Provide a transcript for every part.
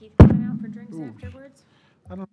Keith coming out for drinks Ooh. afterwards? I don't.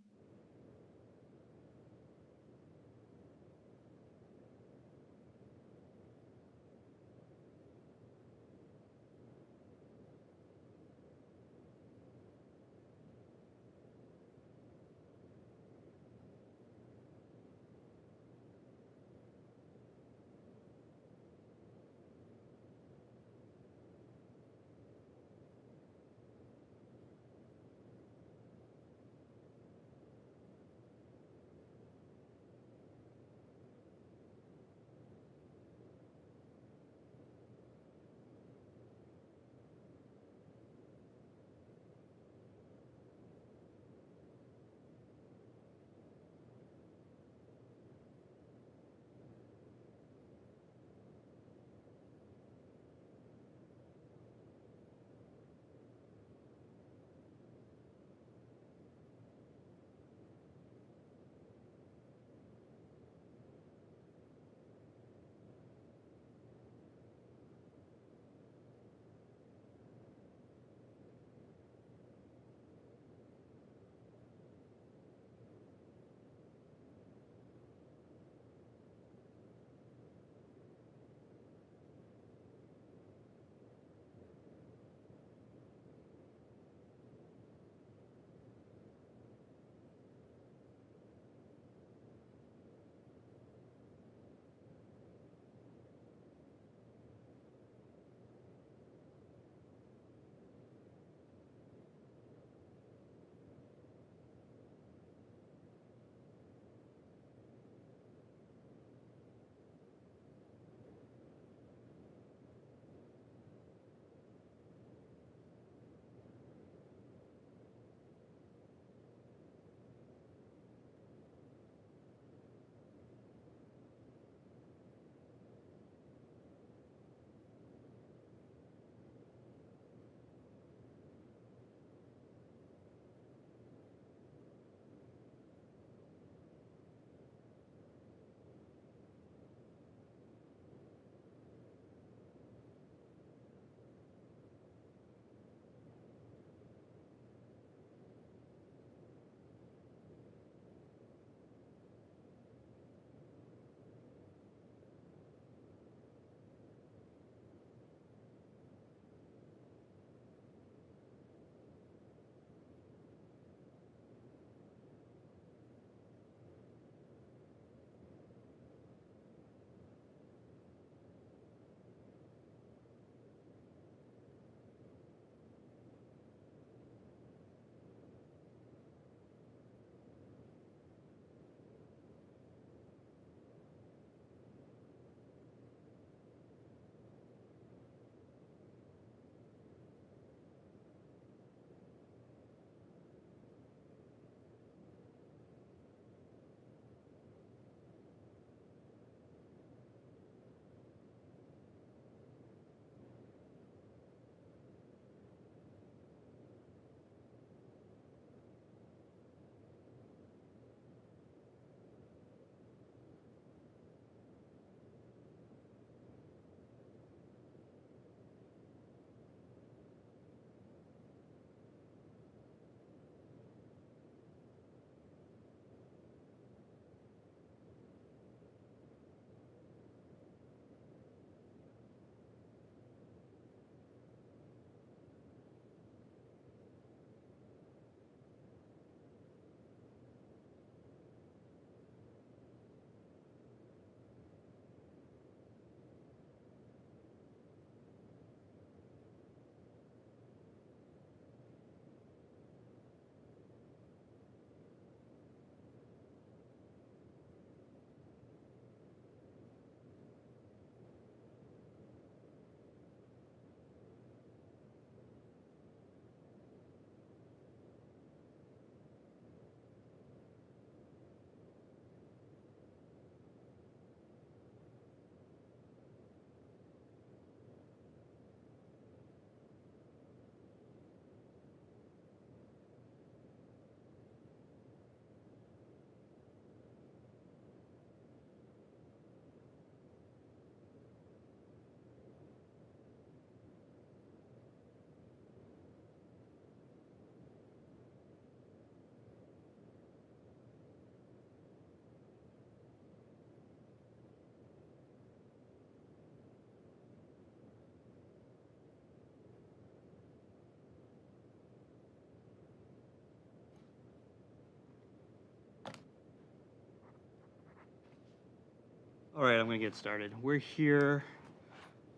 All right, I'm going to get started. We're here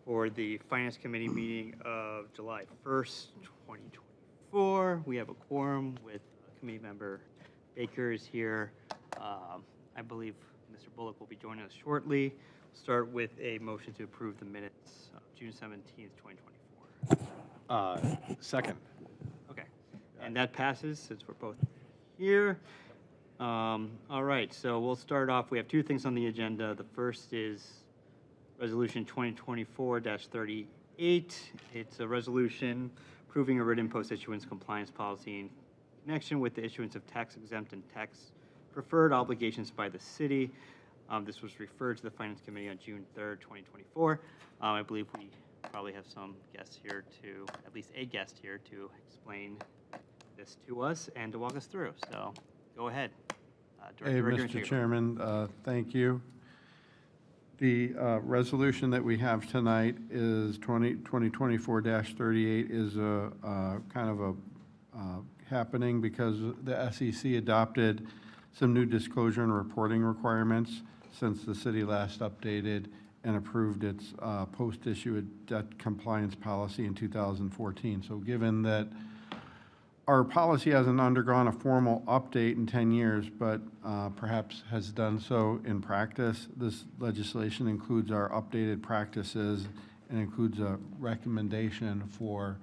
for the Finance Committee meeting of July 1st, 2024. We have a quorum with committee member Baker is here. I believe Mr. Bullock will be joining us shortly. We'll start with a motion to approve the minutes of June 17th, 2024. Second. Okay, and that passes since we're both here. All right, so we'll start off. We have two things on the agenda. The first is Resolution 2024-38. It's a resolution approving a written post-issuance compliance policy in connection with the issuance of tax-exempt and tax-preferred obligations by the city. This was referred to the Finance Committee on June 3rd, 2024. I believe we probably have some guests here to, at least a guest here to explain this to us and to walk us through. So go ahead. Hey, Mr. Chairman, thank you. The resolution that we have tonight is 2024-38 is a kind of a happening because the SEC adopted some new disclosure and reporting requirements since the city last updated and approved its post-issue debt compliance policy in 2014. So given that our policy hasn't undergone a formal update in 10 years, but perhaps has done so in practice, this legislation includes our updated practices and includes a recommendation for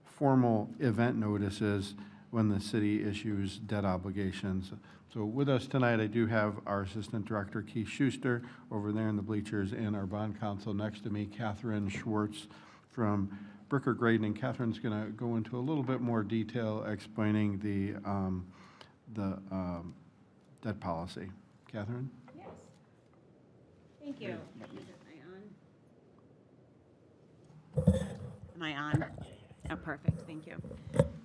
formal event notices when the city issues debt obligations. So with us tonight, I do have our Assistant Director, Keith Schuster, over there in the bleachers, and our bond counsel next to me, Catherine Schwartz from Bricker Graydon, and Catherine's going to go into a little bit more detail explaining the debt policy. Catherine? Yes. Thank you. Am I on? Oh, perfect. Thank you.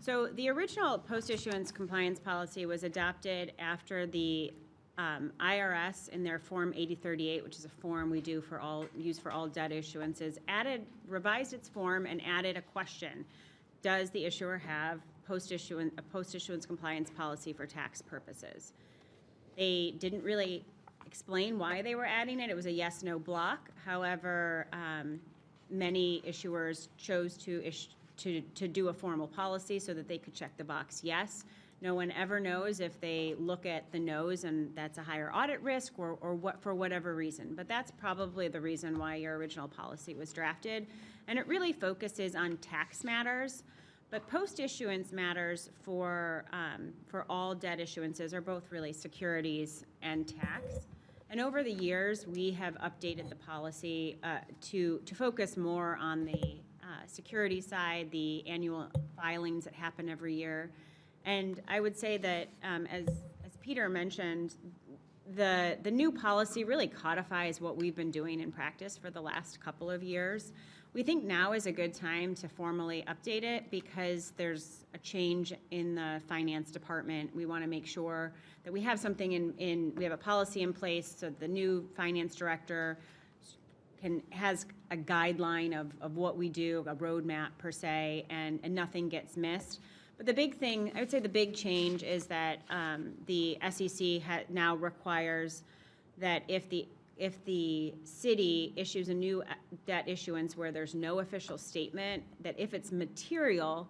So the original post-issuance compliance policy was adopted after the IRS in their Form 8038, which is a form we do for use for all debt issuances, revised its form and added a question: does the issuer have a post-issuance compliance policy for tax purposes? They didn't really explain why they were adding it. It was a yes/no block. However, many issuers chose to do a formal policy so that they could check the box yes. No one ever knows if they look at the no's and that's a higher audit risk or what, for whatever reason. But that's probably the reason why your original policy was drafted. And it really focuses on tax matters, but post-issuance matters for all debt issuances are both really securities and tax. And over the years, we have updated the policy to focus more on the security side, the annual filings that happen every year. And I would say that, as Peter mentioned, the new policy really codifies what we've been doing in practice for the last couple of years. We think now is a good time to formally update it because there's a change in the finance department. We want to make sure that we have something we have a policy in place so the new finance director has a guideline of what we do, a roadmap per se, and nothing gets missed. But the big thing, I would say the big change is that the SEC now requires that if the city issues a new debt issuance where there's no official statement, that if it's material,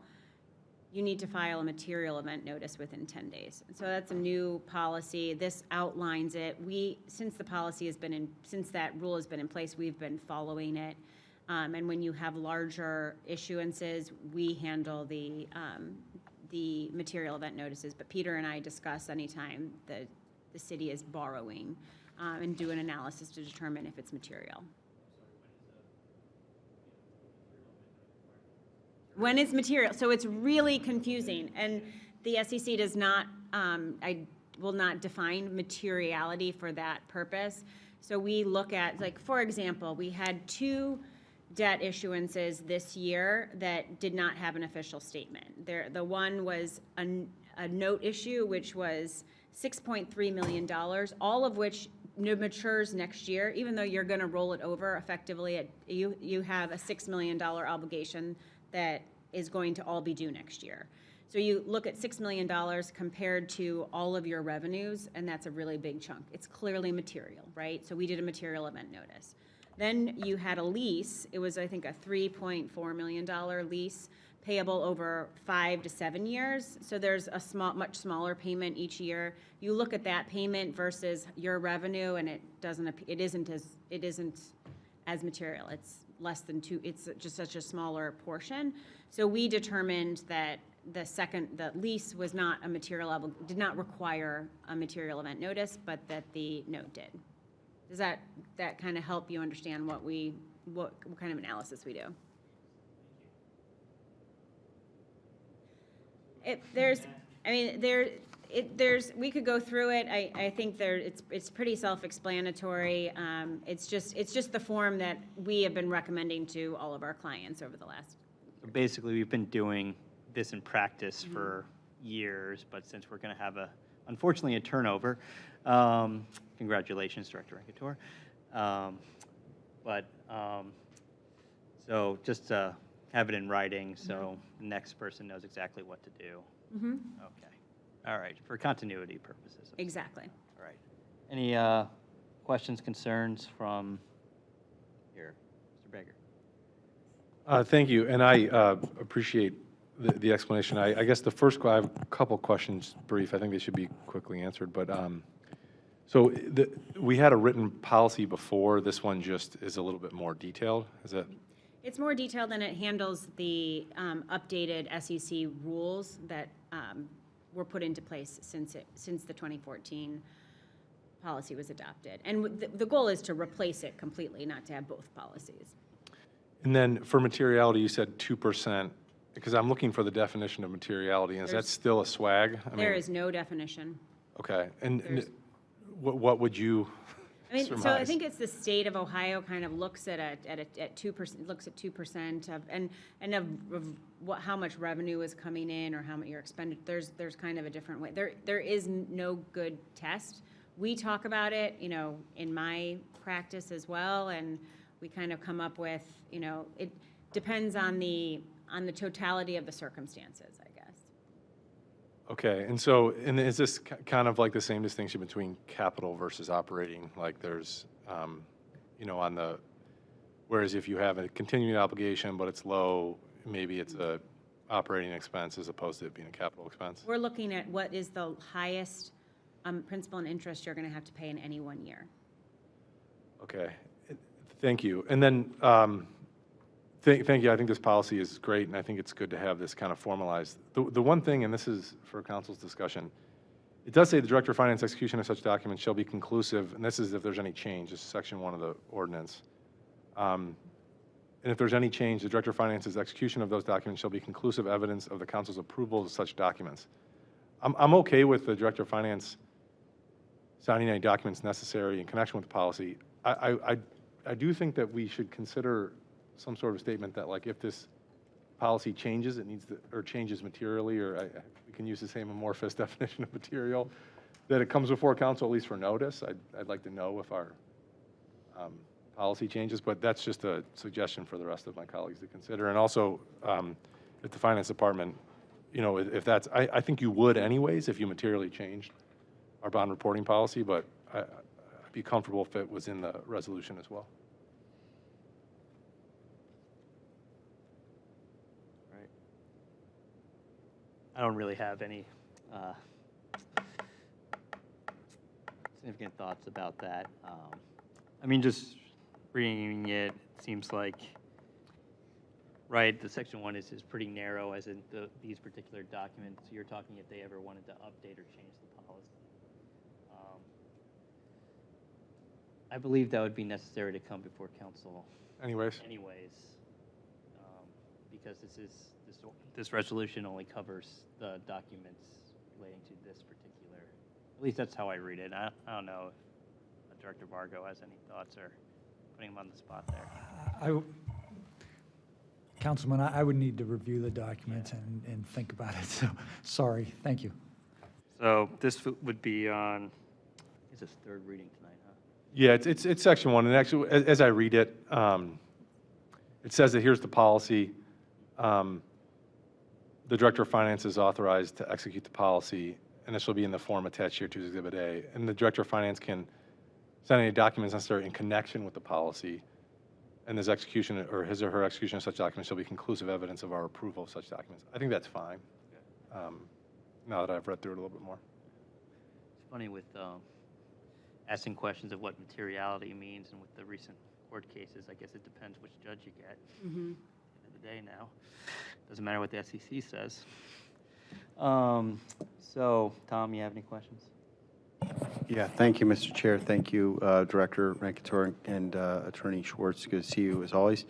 you need to file a material event notice within 10 days. And so that's a new policy. This outlines it. Since the policy has been since that rule has been in place, we've been following it. And when you have larger issuances, we handle the material event notices. But Peter and I discuss anytime the city is borrowing and do an analysis to determine if it's material. When it's material. So it's really confusing. And the SEC does not, will not define materiality for that purpose. So we look at, like, for example, we had 2 debt issuances this year that did not have an official statement. The one was a note issue, which was $6.3 million, all of which matures next year. Even though you're going to roll it over effectively, you have a $6 million obligation that is going to all be due next year. So you look at $6 million compared to all of your revenues, and that's a really big chunk. It's clearly material, right? So we did a material event notice. Then you had a lease. It was, I think, a $3.4 million lease payable over 5 to 7 years. So there's a much smaller payment each year. You look at that payment versus your revenue, and it isn't as material. It's less than it's just such a smaller portion. So we determined that the lease was not a material, did not require a material event notice, but that the note did. Does that kind of help you understand what kind of analysis we do? We could go through it. I think it's pretty self-explanatory. It's just the form that we have been recommending to all of our clients over the last. Basically, we've been doing this in practice for years, but since we're going to have unfortunately a turnover, congratulations, Director Encator. So just to have it in writing, so the next person knows exactly what to do. Okay. All right. For continuity purposes. Exactly. All right. Any questions, concerns from here, Mr. Baker? Thank you, and I appreciate the explanation. I guess the first, I have a couple questions, brief. I think they should be quickly answered. But so we had a written policy before. This one just is a little bit more detailed. Is that? It's more detailed, and it handles the updated SEC rules that were put into place since the 2014 policy was adopted. And the goal is to replace it completely, not to have both policies. And then for materiality, you said 2%, because I'm looking for the definition of materiality. Is that still a swag? There is no definition. Okay. And what would you surmise? So I think it's the state of Ohio kind of looks at 2%, looks at 2% of how much revenue is coming in or how much you're expended. There's kind of a different way. There is no good test. We talk about it, in my practice as well, and we kind of come up with, it depends on the totality of the circumstances, I guess. Okay, and is this kind of like the same distinction between capital versus operating? Like there's, whereas if you have a continuing obligation but it's low, maybe it's a operating expense as opposed to it being a capital expense? We're looking at what is the highest principal and interest you're going to have to pay in any one year. Okay, thank you. And then, thank you. I think this policy is great, and I think it's good to have this kind of formalized. The one thing, and this is for council's discussion, it does say the Director of Finance execution of such documents shall be conclusive, and this is if there's any change. This is section 1 of the ordinance. And if there's any change, the Director of Finance's execution of those documents shall be conclusive evidence of the council's approval of such documents. I'm okay with the Director of Finance signing any documents necessary in connection with the policy. I do think that we should consider some sort of statement that, like, if this policy changes, it needs to, or changes materially, or we can use the same amorphous definition of material, that it comes before council at least for notice. I'd like to know if our policy changes, but that's just a suggestion for the rest of my colleagues to consider. And also, if the finance department, if that's, I think you would anyways if you materially changed our bond reporting policy, but I'd be comfortable if it was in the resolution as well. Right. I don't really have any significant thoughts about that. Just reading it seems like, right, the section 1 is pretty narrow as in these particular documents. You're talking if they ever wanted to update or change the policy. I believe that would be necessary to come before council. Anyways, because this resolution only covers the documents relating to this particular. At least that's how I read it. I don't know if Director Vargo has any thoughts or putting him on the spot there. Councilman, I would need to review the documents and think about it. So sorry. Thank you. So this would be on. Is this third reading tonight? Huh? yeah, it's section 1, and actually, as I read it, it says that here's the policy. the Director of Finance is authorized to execute the policy, and this will be in the form attached here to Exhibit A. And the Director of Finance can send any documents necessary in connection with the policy, and his execution or his or her execution of such documents shall be conclusive evidence of our approval of such documents. I think that's fine, now that I've read through it a little bit more. It's funny with asking questions of what materiality means, and with the recent court cases, I guess it depends which judge you get. At the end of the day now. Doesn't matter what the SEC says. So, Tom, you have any questions? Yeah, thank you, Mr. Chair. Thank you, Director Rankator and Attorney Schwartz. Good to see you as always.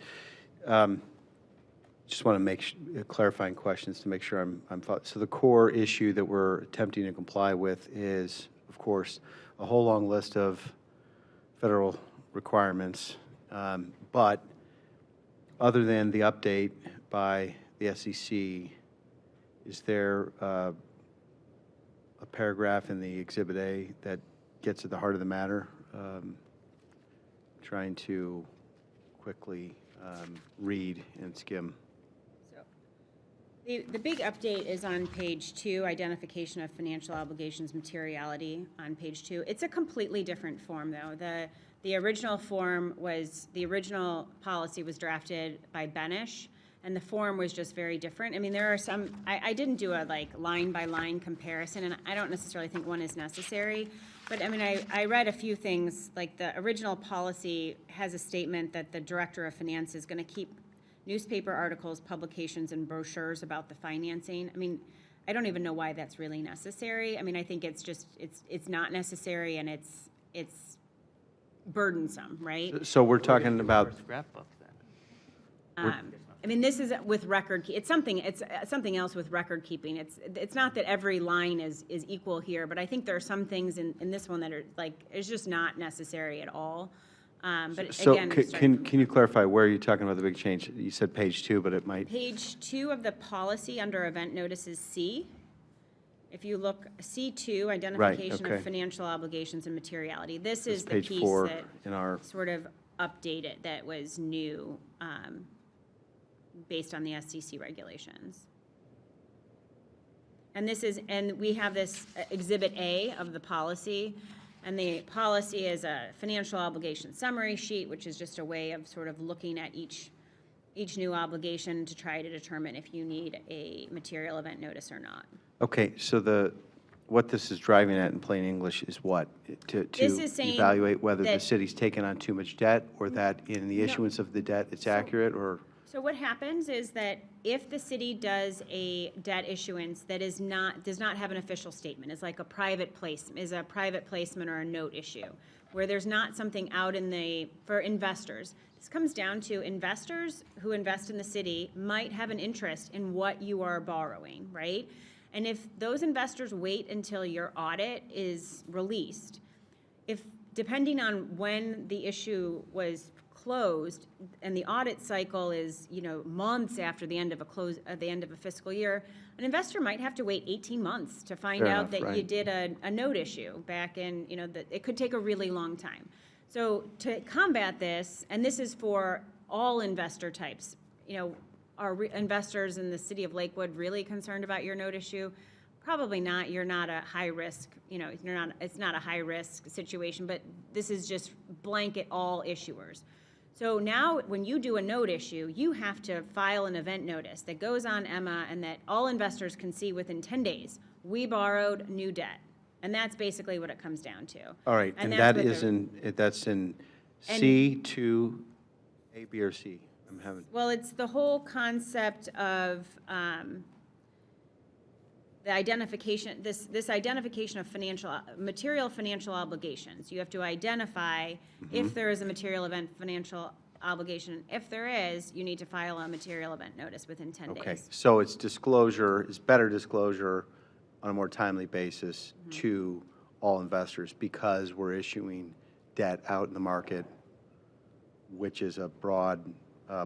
Just want to make clarifying questions to make sure I'm so the core issue that we're attempting to comply with is, of course, a whole long list of federal requirements, but other than the update by the SEC, is there a paragraph in the Exhibit A that gets at the heart of the matter? Trying to quickly read and skim. So, the big update is on page 2, identification of financial obligations materiality on page 2. It's a completely different form, though. The original form was, the original policy was drafted by Benish, and the form was just very different. I mean, there are some, I didn't do a like line-by-line comparison, and I don't necessarily think one is necessary. But I mean, I read a few things, like the original policy has a statement that the Director of Finance is going to keep newspaper articles, publications, and brochures about the financing. I mean, I don't even know why that's really necessary. I mean, I think it's just, it's not necessary, and it's burdensome, right? So we're talking about, Scrapbook then. I mean, this is with record, it's something else with record keeping. It's not that every line is equal here, but I think there are some things in this one that are like, it's just not necessary at all. But so again, can you clarify where you're talking about the big change? You said page 2, but it might. Page 2 of the policy under event notices C. If you look, C2, identification okay. of financial obligations and materiality. This is the page piece 4 that in our. sort of updated, that was new, based on the SEC regulations. And this is, and we have this Exhibit A of the policy, and the policy is a financial obligation summary sheet, which is just a way of sort of looking at each new obligation to try to determine if you need a material event notice or not. Okay, so what this is driving at in plain English is what? To This is saying evaluate whether the that- city's taken on too much debt, or that in the issuance of the debt, it's accurate, or? So what happens is that if the city does a debt issuance that does not have an official statement, is like a private placement or a note issue, where there's not something out for investors. This comes down to investors who invest in the city might have an interest in what you are borrowing, right? And if those investors wait until your audit is released, depending on when the issue was closed, and the audit cycle is, months after the end of a fiscal year, an investor might have to wait 18 months to find Fair out enough, that right. you did a note issue back in, it could take a really long time. So to combat this, and this is for all investor types, are investors in the city of Lakewood really concerned about your note issue? Probably not. You're not a high risk, it's not a high risk situation, but this is just blanket all issuers. So now when you do a note issue, you have to file an event notice that goes on EMMA and that all investors can see within 10 days. We borrowed new debt. And that's basically what it comes down to. All right, and that's that what is that's in C to A, B, or C? I'm having. Well, it's the whole concept of the identification, this identification of material financial obligations. You have to identify if there is a material event financial obligation. If there is, you need to file a material event notice within 10 Okay, days. so it's better disclosure on a more timely basis to all investors, because we're issuing debt out in the market, which is a broad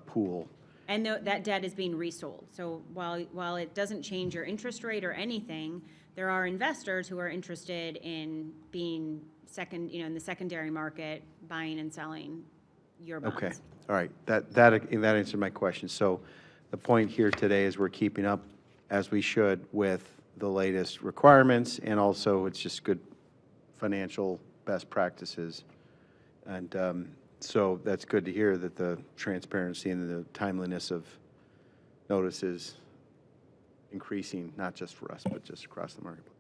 pool. And that debt is being resold. So while it doesn't change your interest rate or anything, there are investors who are interested in being in the secondary market, buying and selling your bonds. Okay, all right, that answered my question. So the point here today is we're keeping up as we should with the latest requirements, and also it's just good financial best practices. And so that's good to hear that the transparency and the timeliness of notices increasing, not just for us, but just across the marketplace.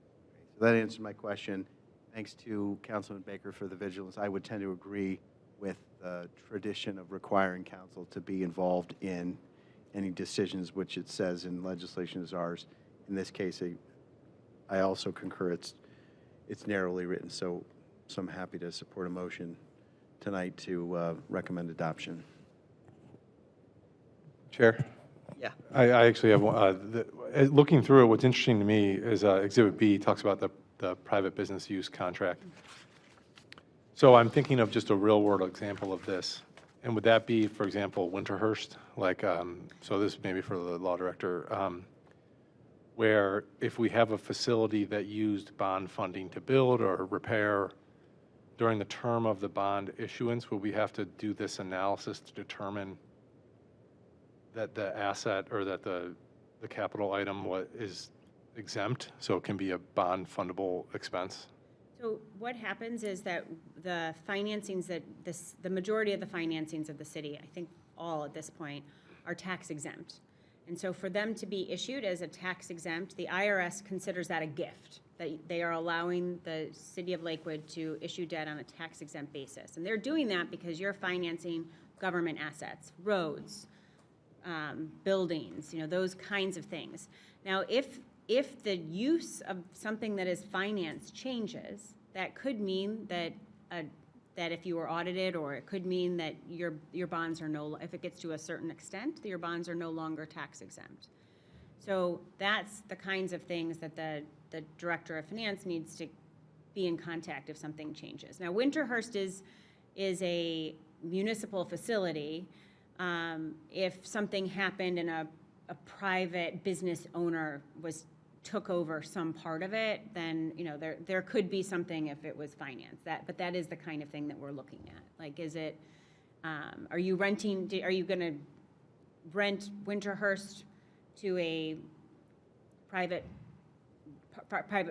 So that answers my question. Thanks to Councilman Baker for the vigilance. I would tend to agree with the tradition of requiring council to be involved in any decisions which it says in legislation is ours. In this case, I also concur it's narrowly written, so I'm happy to support a motion tonight to recommend adoption. Chair? Yeah. I actually have, looking through it, what's interesting to me is Exhibit B talks about the private business use contract. So I'm thinking of just a real-world example of this. And would that be, for example, Winterhurst? Like, so this may be for the law director, where if we have a facility that used bond funding to build or repair during the term of the bond issuance, would we have to do this analysis to determine that the asset or that the capital item is exempt, so it can be a bond fundable expense? So what happens is that the financings that the majority of the financings of the city, I think all at this point, are tax exempt. And so for them to be issued as a tax exempt, the IRS considers that a gift, that they are allowing the city of Lakewood to issue debt on a tax exempt basis. And they're doing that because you're financing government assets, roads, buildings, those kinds of things. Now, if the use of something that is financed changes, that could mean that that if you were audited, or it could mean that your bonds are if it gets to a certain extent, your bonds are no longer tax exempt. So that's the kinds of things that the director of finance needs to be in contact if something changes. Now, Winterhurst is a municipal facility. If something happened and a private business owner took over some part of it, then there could be something if it was financed. But that is the kind of thing that we're looking at. Like, is it? Are you renting? Are you going to rent Winterhurst to a private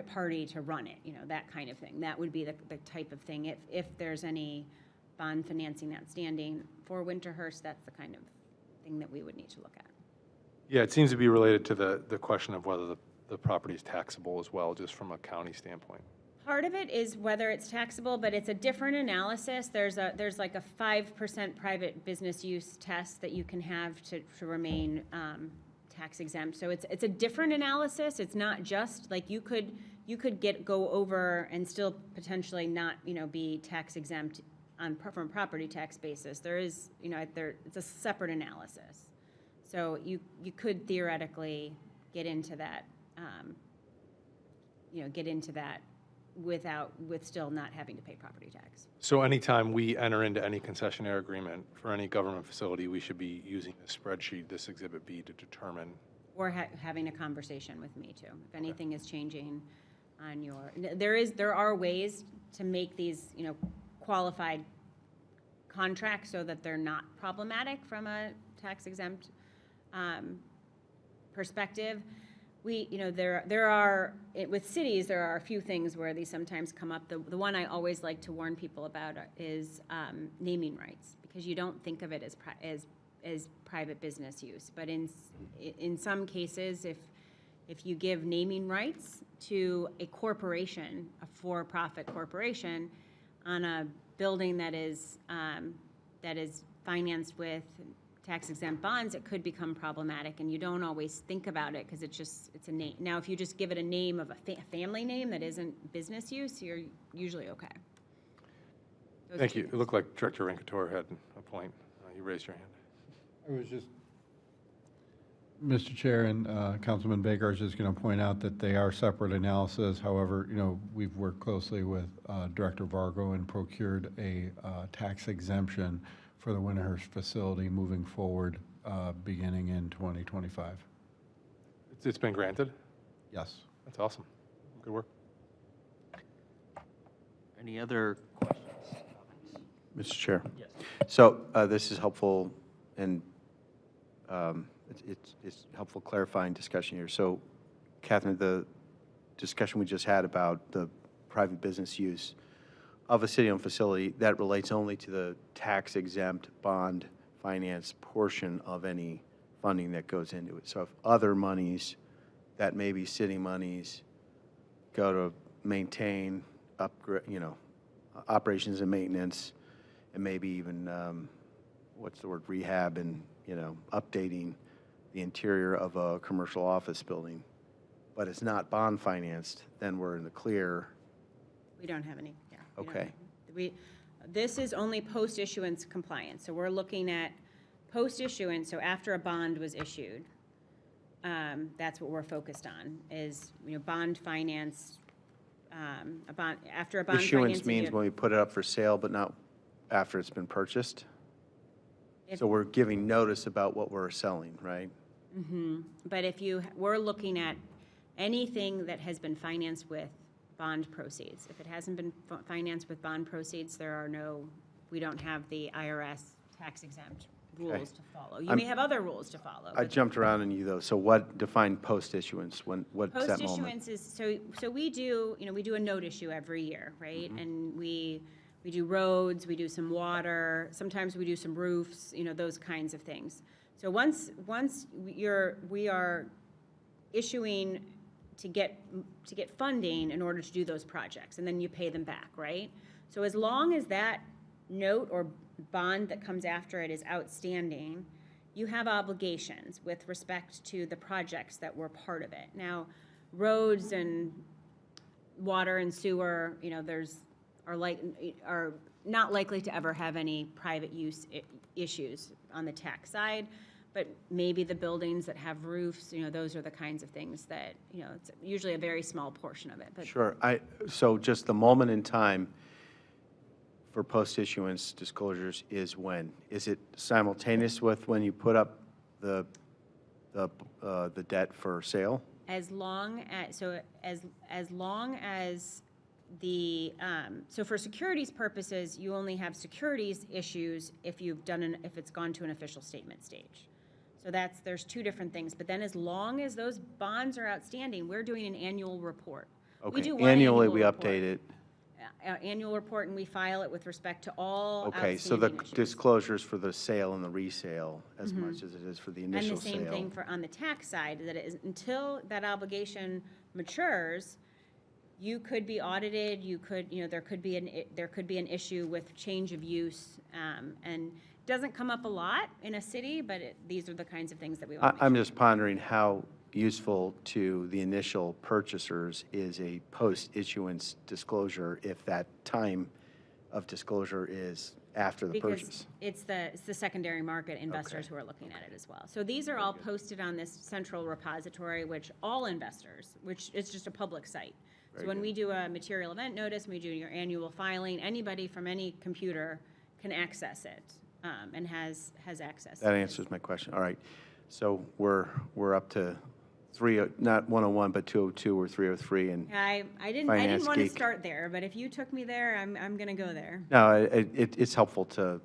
party to run it? That kind of thing. That would be the type of thing. If there's any bond financing outstanding for Winterhurst, that's the kind of thing that we would need to look at. Yeah, it seems to be related to the question of whether the property is taxable as well, just from a county standpoint. Part of it is whether it's taxable, but it's a different analysis. There's like a 5% private business use test that you can have to remain tax exempt. So it's a different analysis. It's not just like you could go over and still potentially not be tax exempt from a property tax basis. There is it's a separate analysis. So you could theoretically get into that. With still not having to pay property tax. So anytime we enter into any concessionaire agreement for any government facility, we should be using a spreadsheet, this Exhibit B, to determine. Or having a conversation with me too. If anything is changing on there are ways to make these, qualified contracts so that they're not problematic from a tax exempt perspective. There are, with cities, there are a few things where these sometimes come up. The one I always like to warn people about is naming rights, because you don't think of it as private business use. But in some cases, if you give naming rights to a corporation, a for-profit corporation, on a building that is financed with tax-exempt bonds, it could become problematic, and you don't always think about it because it's a name. Now, if you just give it a name of a family name that isn't business use, you're usually okay. Thank you. It looked like Director Rankator had a point. You raised your hand. I was just, Mr. Chair and Councilman Baker, I was just going to point out that they are separate analysis. However, we've worked closely with Director Vargo and procured a tax exemption for the Winterhurst facility moving forward, beginning in 2025. It's been granted? Yes. That's awesome. Good work. Any other questions? Mr. Chair. Yes. So this is helpful in it's helpful clarifying discussion here. So, Catherine, the discussion we just had about the private business use of a city-owned facility, that relates only to the tax-exempt bond finance portion of any funding that goes into it. So if other monies that may be city monies go to maintain, upgrade, operations and maintenance, and maybe even, rehab and, updating the interior of a commercial office building, but it's not bond financed, then we're in the clear. We don't have any, yeah. we don't Okay. have- This is only post-issuance compliance, so we're looking at post-issuance, so after a bond was issued. That's what we're focused on, is, bond finance, after a bond Issuance financing means deal- when we put it up for sale, but not after it's been purchased? If- So we're giving notice about what we're selling, right? But we're looking at anything that has been financed with bond proceeds. If it hasn't been financed with bond proceeds, we don't have the IRS tax exempt rules to follow. You may have other rules to follow. I but jumped around on you, though. So what defined post-issuance? What's that moment? Post-issuance is, so we do a note issue every year, right? And we do roads, we do some water, sometimes we do some roofs, those kinds of things. So once we are issuing to get funding in order to do those projects, and then you pay them back, right? So as long as that note or bond that comes after it is outstanding, you have obligations with respect to the projects that were part of it. Now, roads and water and sewer, are not likely to ever have any private use issues on the tax side, but maybe the buildings that have roofs, those are the kinds of things that, it's usually a very small portion of it. But Sure. So just the moment in time for post-issuance disclosures is when? Is it simultaneous with when you put up the debt for sale? as long as so for securities purposes, you only have securities issues if if it's gone to an official statement stage. So there's two different things. But then as long as those bonds are outstanding, we're doing an annual report. We Okay. do one Annually, annual we report. update it. Annual report, and we file it with respect to all Okay, so the outstanding issues. disclosures for the sale and the resale as much as it is for the And initial the sale. same thing on the tax side, that is, until that obligation matures, you could be audited, there could be an issue with change of use, and it doesn't come up a lot in a city, but these are the kinds of things that we want to make I'm sure. just pondering how useful to the initial purchasers is a post-issuance disclosure if that time of disclosure is after the purchase. Because it's the secondary market investors who are looking at it as well. So these are all posted on this central repository, which all investors, which is just a public site. So Very when good. we do a material event notice, we do your annual filing, anybody from any computer can access it, and has access. That answers my question. All right. So we're up to not 101, but 202 or 303, and I didn't Finance want to geek. start there, but if you took me there, I'm gonna go there. no, it's helpful to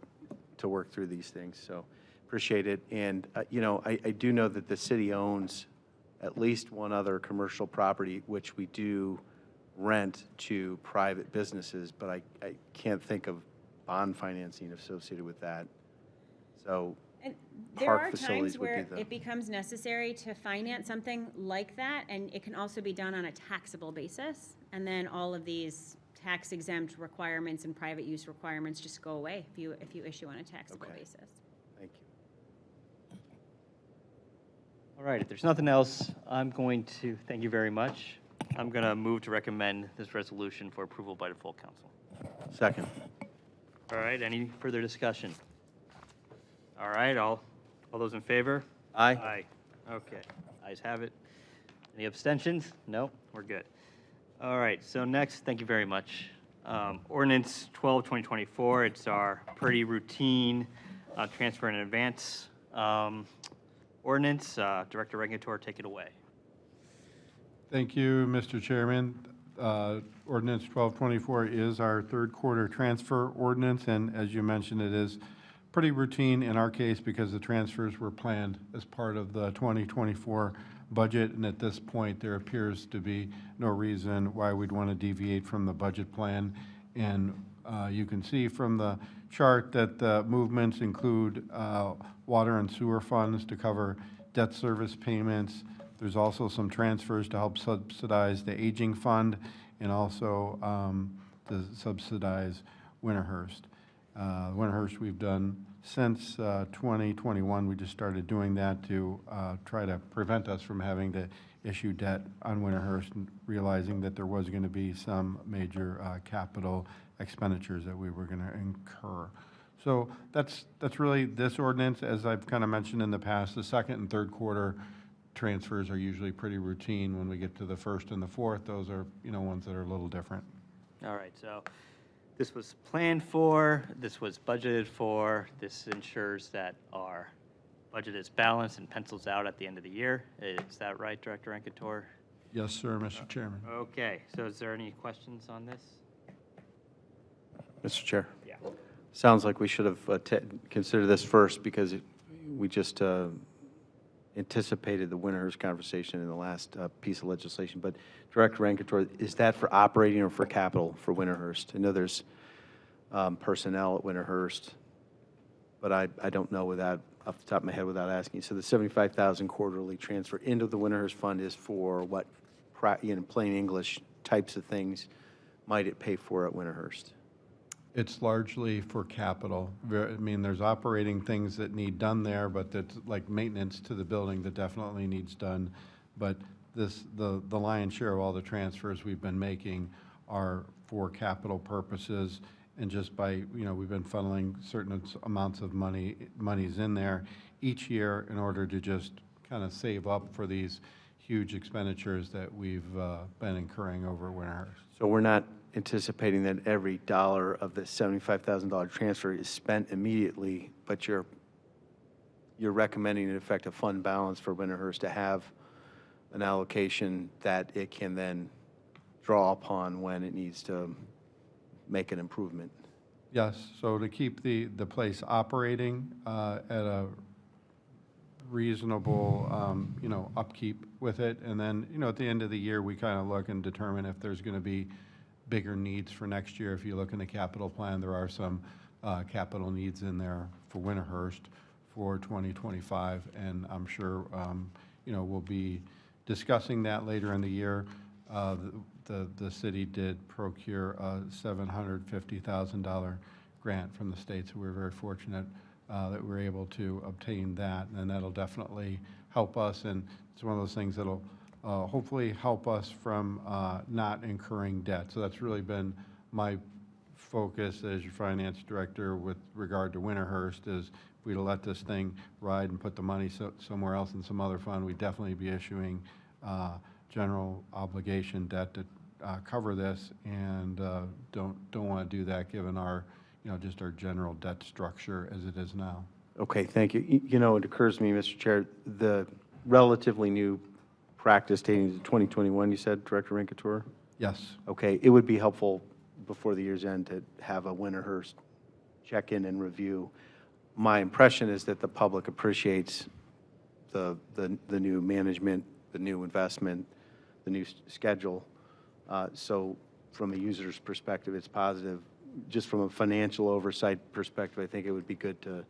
work through these things, so appreciate it. And, I do know that the city owns at least one other commercial property, which we do rent to private businesses, but I can't think of bond financing associated with that. So, And there Park are facilities times would be where the- it becomes necessary to finance something like that, and it can also be done on a taxable basis. And then all of these tax exempt requirements and private use requirements just go away if you issue on a taxable Okay. basis. thank you. All right, if there's nothing else, I'm going to, thank you very much. I'm going to move to recommend this resolution for approval by the full council. Second. All right, any further discussion? All right, all those in favor? Aye. Aye. Okay, ayes have it. Any abstentions? No, we're good. All right, so next, thank you very much. Ordinance 12, 2024, it's our pretty routine transfer in advance ordinance. Director Regator, take it away. Thank you, Mr. Chairman. Ordinance 1224 is our third quarter transfer ordinance, and as you mentioned, it is pretty routine in our case because the transfers were planned as part of the 2024 budget, and at this point, there appears to be no reason why we'd want to deviate from the budget plan. And you can see from the chart that the movements include water and sewer funds to cover debt service payments. There's also some transfers to help subsidize the aging fund and also to subsidize Winterhurst. Winterhurst we've done since 2021. We just started doing that to try to prevent us from having to issue debt on Winterhurst, and realizing that there was going to be some major capital expenditures that we were going to incur. So that's really this ordinance. As I've kind of mentioned in the past, the second and third quarter transfers are usually pretty routine. When we get to the first and the fourth, those are, ones that are a little different. All right, so this was planned for, this was budgeted for, this ensures that our budget is balanced and pencils out at the end of the year. Is that right, Director Encantor? Yes, sir, Mr. Chairman. Okay, so is there any questions on this? Mr. Chair. Yeah. Sounds like we should have considered this first because we just anticipated the Winterhurst conversation in the last piece of legislation. But Director Rankator, is that for operating or for capital for Winterhurst? I know there's personnel at Winterhurst, but I don't know without, off the top of my head without asking. So the $75,000 quarterly transfer into the Winterhurst fund is for what, in plain English, types of things might it pay for at Winterhurst? It's largely for capital. I mean, there's operating things that need done there, but that's like maintenance to the building that definitely needs done. But the lion's share of all the transfers we've been making are for capital purposes. And just by, we've been funneling certain amounts of monies in there each year in order to just kind of save up for these huge expenditures that we've been incurring over Winterhurst. So we're not anticipating that every dollar of the $75,000 transfer is spent immediately, but you're recommending, in effect, a fund balance for Winterhurst to have an allocation that it can then draw upon when it needs to make an improvement. Yes, so to keep the place operating at a reasonable, upkeep with it. And then, at the end of the year, we kind of look and determine if there's going to be bigger needs for next year. If you look in the capital plan, there are some capital needs in there for Winterhurst for 2025, and I'm sure, we'll be discussing that later in the year. The city did procure a $750,000 grant from the state, so we're very fortunate that we're able to obtain that, and that'll definitely help us, and it's one of those things that'll hopefully help us from not incurring debt. So that's really been my focus as your finance director with regard to Winterhurst, is if we'd let this thing ride and put the money somewhere else in some other fund, we'd definitely be issuing general obligation debt to cover this, and don't want to do that given our, just our general debt structure as it is now. Okay, thank you. It occurs to me, Mr. Chair, the relatively new practice dating to 2021, you said, Director Rankator? Yes. Okay, it would be helpful before the year's end to have a Winterhurst check-in and review. My impression is that the public appreciates the new management, the new investment, the new schedule. So from a user's perspective, it's positive. Just from a financial oversight perspective, I think it would be good to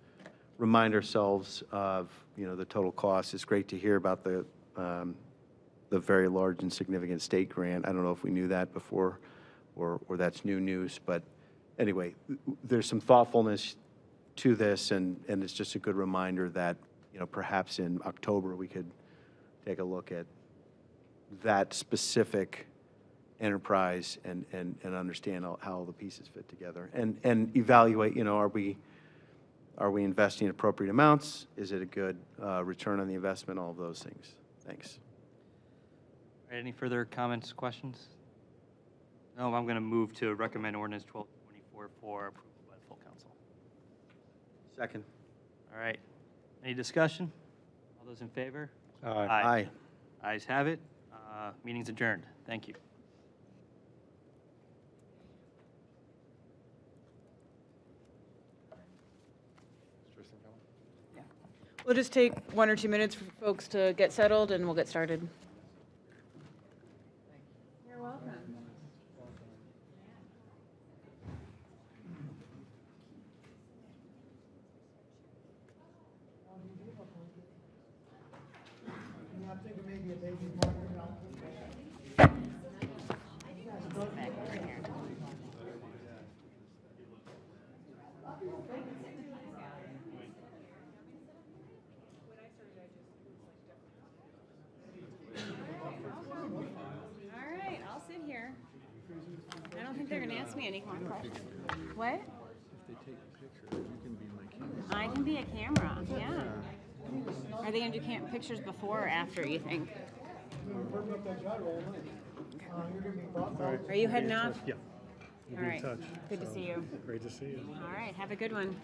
remind ourselves of, the total cost. It's great to hear about the very large and significant state grant. I don't know if we knew that before or that's new news. But anyway, there's some thoughtfulness to this, and it's just a good reminder that, perhaps in October we could take a look at that specific enterprise and understand how the pieces fit together and evaluate, are we investing appropriate amounts? Is it a good return on the investment? All of those things. Thanks. Any further comments, questions? No, I'm going to move to recommend ordinance 1224 for approval by the full council. Second. All right. Any discussion? All those in favor? Aye. Ayes have it. Meeting's adjourned. Thank you. We'll just take 1 or 2 minutes for folks to get settled, and we'll get started. You're welcome. All right, I'll sit here. I don't think they're gonna ask me any more questions. What? If they take a picture, you can be my camera. I can be a camera, yeah. Are they gonna do pictures before or after, you think? Are you heading off? Yeah. All right, good to see you. Great to see you. All right, have a good one.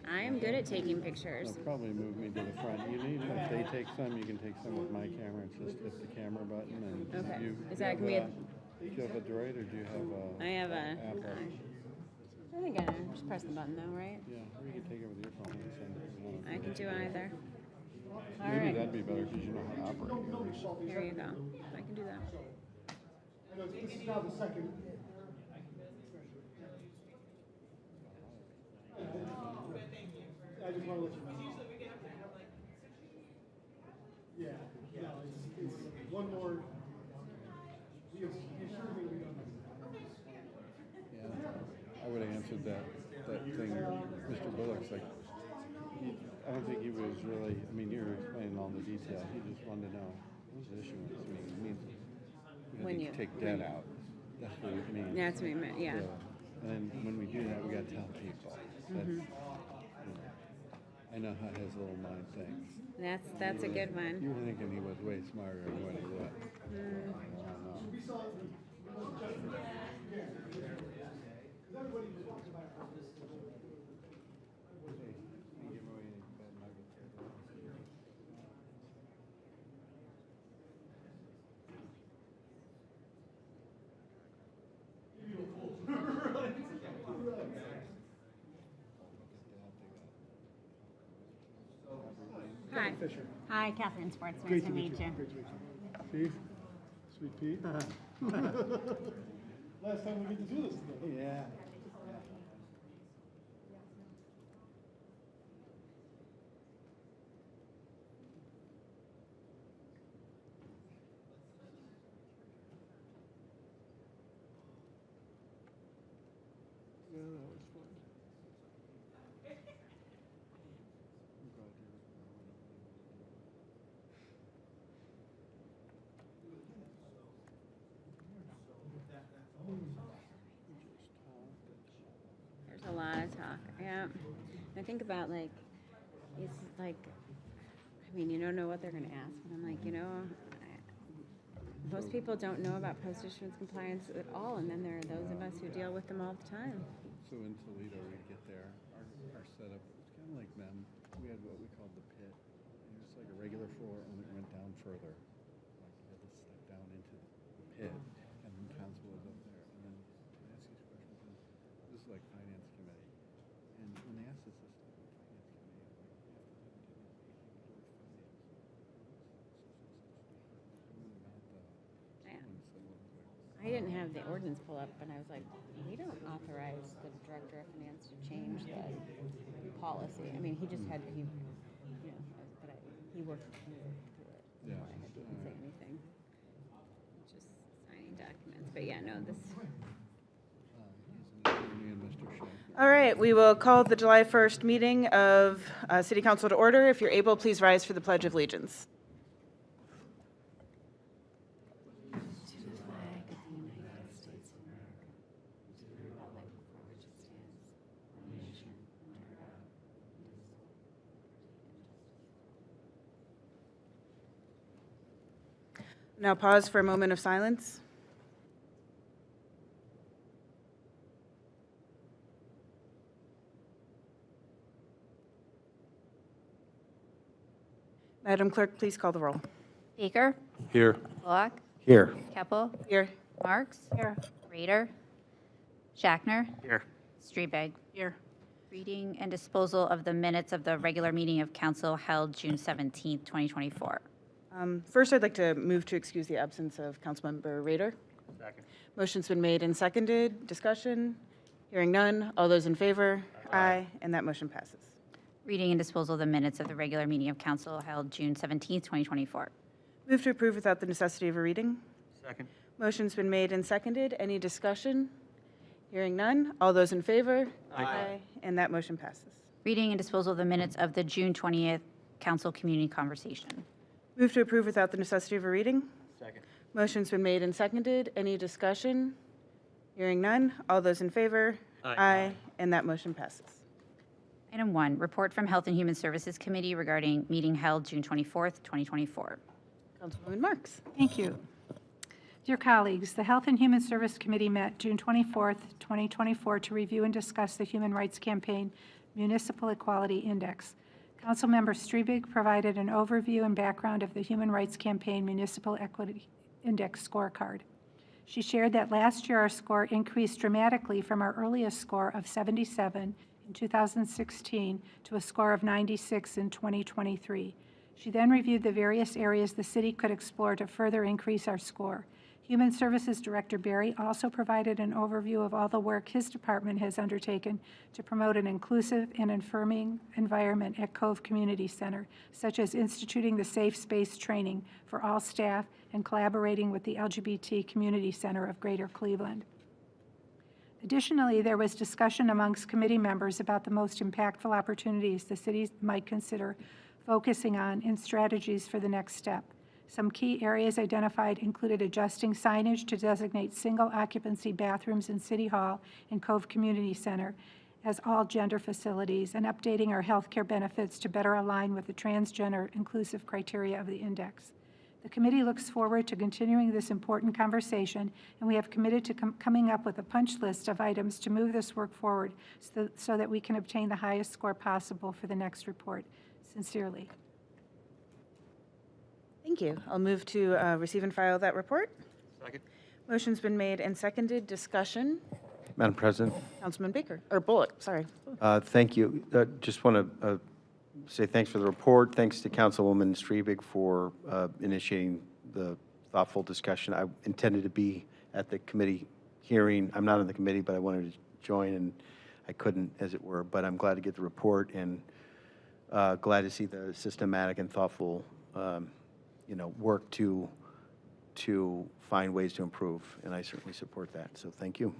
I am good at taking pictures. They'll probably move me to the front. You need, if they take some, you can take some with my camera. It's just hit the camera button and Okay. you. Is that gonna be a- Do you have a Droid or do you have a? I have a, Apple? I think I just press the button though, right? Yeah, or you can take it with your phone and send it. to one of I can do either. All Maybe right, that'd be better because you know how to operate yours. here you go. I can do that. Yeah, I would have answered that thing, Mr. Bullock's like, I don't think he was really, I mean, you were explaining all the detail. He just wanted to know, what's the issue with this mean? It means we When have to you- take debt out. That's what it means. That's what I meant, yeah. So, and then when we do that, we gotta tell people. That's, you know, I know how his little mind thinks. That's a good one. You were thinking he was way smarter than what he was. Mm. I don't know. Hi. Hi, Catherine Sports. Nice to meet you. Pete? Sweet Pete? Last time we get to do this together. Yeah. Yeah, that was fun. There's a lot of talk, yeah. I think about like, it's like, I mean, you don't know what they're gonna ask, but I'm like, most people don't know about post-issuance compliance at all, and then there are those of us who deal with them all the time. So in Toledo, we'd get there, our setup was kind of like them. We had what we called the pit. It was like a regular floor, only it went down further. Like you had to step down into the pit, and then council was up there. And then I ask these questions, and this is like finance committee. And when they ask us this stuff in finance committee, I'm like, half the time didn't have anything to do with finance. Yeah. Someone said, well, like, I didn't have the ordinance pull up, but I was like, we don't authorize the director of finance to change the policy. I mean, he just had, he worked through it Yeah. before I had to even say anything. Just signing documents, but yeah, no, this, he's an attorney and Mr. Shea. All right, we will call the July 1st meeting of City Council to order. If you're able, please rise for the Pledge of Allegiance. to the flag of the United States of America, to the republic for which it stands, one nation, under God, Now pause for a moment of silence. Madam Clerk, please call the roll. Baker, Here. Bullock, Here. Keppel, Here. Marks. Here. Rader, Shackner, Here. Streebeg. Here. Reading and disposal of the minutes of the regular meeting of council held June 17th, 2024. First, I'd like to move to excuse the absence of Councilmember Rader. Second. Motion's been made and seconded. Discussion? Hearing none. All those in favor? Aye. And that motion passes. Reading and disposal of the minutes of the regular meeting of council held June 17th, 2024. Move to approve without the necessity of a reading. Second. Motion's been made and seconded. Any discussion? Hearing none. All those in favor? Aye. And that motion passes. Reading and disposal of the minutes of the June 20th council community conversation. Move to approve without the necessity of a reading. Second. Motion's been made and seconded. Any discussion? Hearing none. All those in favor? Aye. And that motion passes. Item 1, report from Health and Human Services Committee regarding meeting held June 24th, 2024. Councilwoman Marks. Thank you. Dear colleagues, the Health and Human Service Committee met June 24th, 2024 to review and discuss the Human Rights Campaign Municipal Equality Index. Councilmember Streebig provided an overview and background of the Human Rights Campaign Municipal Equity Index scorecard. She shared that last year our score increased dramatically from our earliest score of 77 in 2016 to a score of 96 in 2023. She then reviewed the various areas the city could explore to further increase our score. Human Services Director Barry also provided an overview of all the work his department has undertaken to promote an inclusive and affirming environment at Cove Community Center, such as instituting the safe space training for all staff and collaborating with the LGBT Community Center of Greater Cleveland. Additionally, there was discussion amongst committee members about the most impactful opportunities the city might consider focusing on and strategies for the next step. Some key areas identified included adjusting signage to designate single occupancy bathrooms in City Hall and Cove Community Center as all gender facilities and updating our healthcare benefits to better align with the transgender inclusive criteria of the index. The committee looks forward to continuing this important conversation, and we have committed to coming up with a punch list of items to move this work forward so that we can obtain the highest score possible for the next report. Sincerely. Thank you. I'll move to receive and file that report. Second. Motion's been made and seconded. Discussion. Madam President, Councilman Baker, or Bullock, sorry. thank you. Just want to say thanks for the report. Thanks to Councilwoman Streebig for initiating the thoughtful discussion. I intended to be at the committee hearing. I'm not on the committee, but I wanted to join, and I couldn't, as it were. But I'm glad to get the report and glad to see the systematic and thoughtful work to find ways to improve, and I certainly support that. So thank you.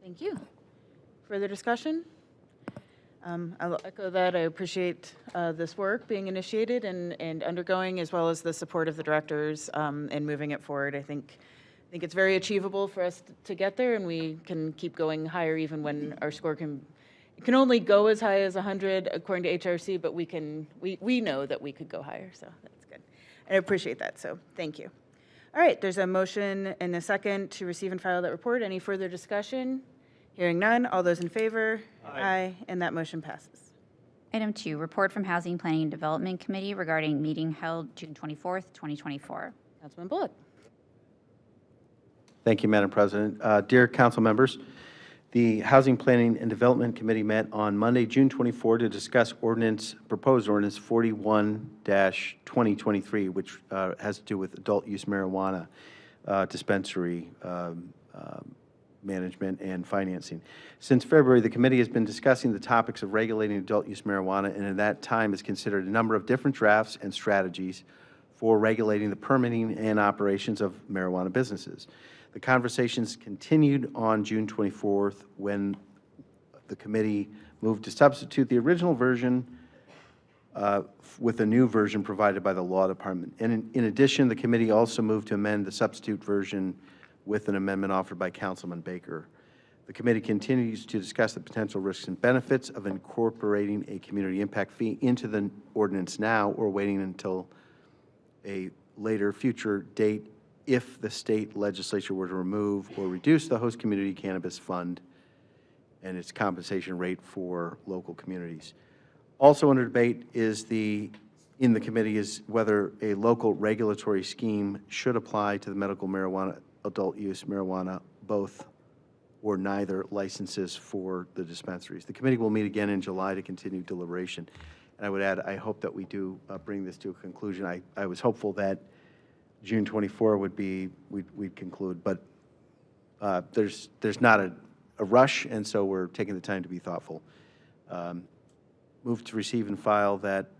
Thank you. Further discussion? I'll echo that. I appreciate this work being initiated and undergoing, as well as the support of the directors in moving it forward. I think it's very achievable for us to get there, and we can keep going higher even when our score can only go as high as 100 according to HRC, but we know that we could go higher, so that's good. And I appreciate that, so thank you. All right, there's a motion and a second to receive and file that report. Any further discussion? Hearing none. All those in favor? Aye. And that motion passes. Item 2, report from Housing Planning and Development Committee regarding meeting held June 24th, 2024. Councilman Bullock. Thank you, Madam President. Dear council members, the Housing Planning and Development Committee met on Monday, June 24, to discuss proposed ordinance 41-2023, which has to do with adult use marijuana dispensary management and financing. Since February, the committee has been discussing the topics of regulating adult use marijuana, and in that time has considered a number of different drafts and strategies for regulating the permitting and operations of marijuana businesses. The conversations continued on June 24th when the committee moved to substitute the original version with a new version provided by the law department. And in addition, the committee also moved to amend the substitute version with an amendment offered by Councilman Baker. The committee continues to discuss the potential risks and benefits of incorporating a community impact fee into the ordinance now or waiting until a later future date if the state legislature were to remove or reduce the host community cannabis fund and its compensation rate for local communities. Also under debate is the in the committee is whether a local regulatory scheme should apply to the medical marijuana, adult use marijuana, both or neither licenses for the dispensaries. The committee will meet again in July to continue deliberation. And I would add, I hope that we do bring this to a conclusion. I was hopeful that June 24 would be, we'd conclude, but there's not a rush, and so we're taking the time to be thoughtful. Move to receive and file that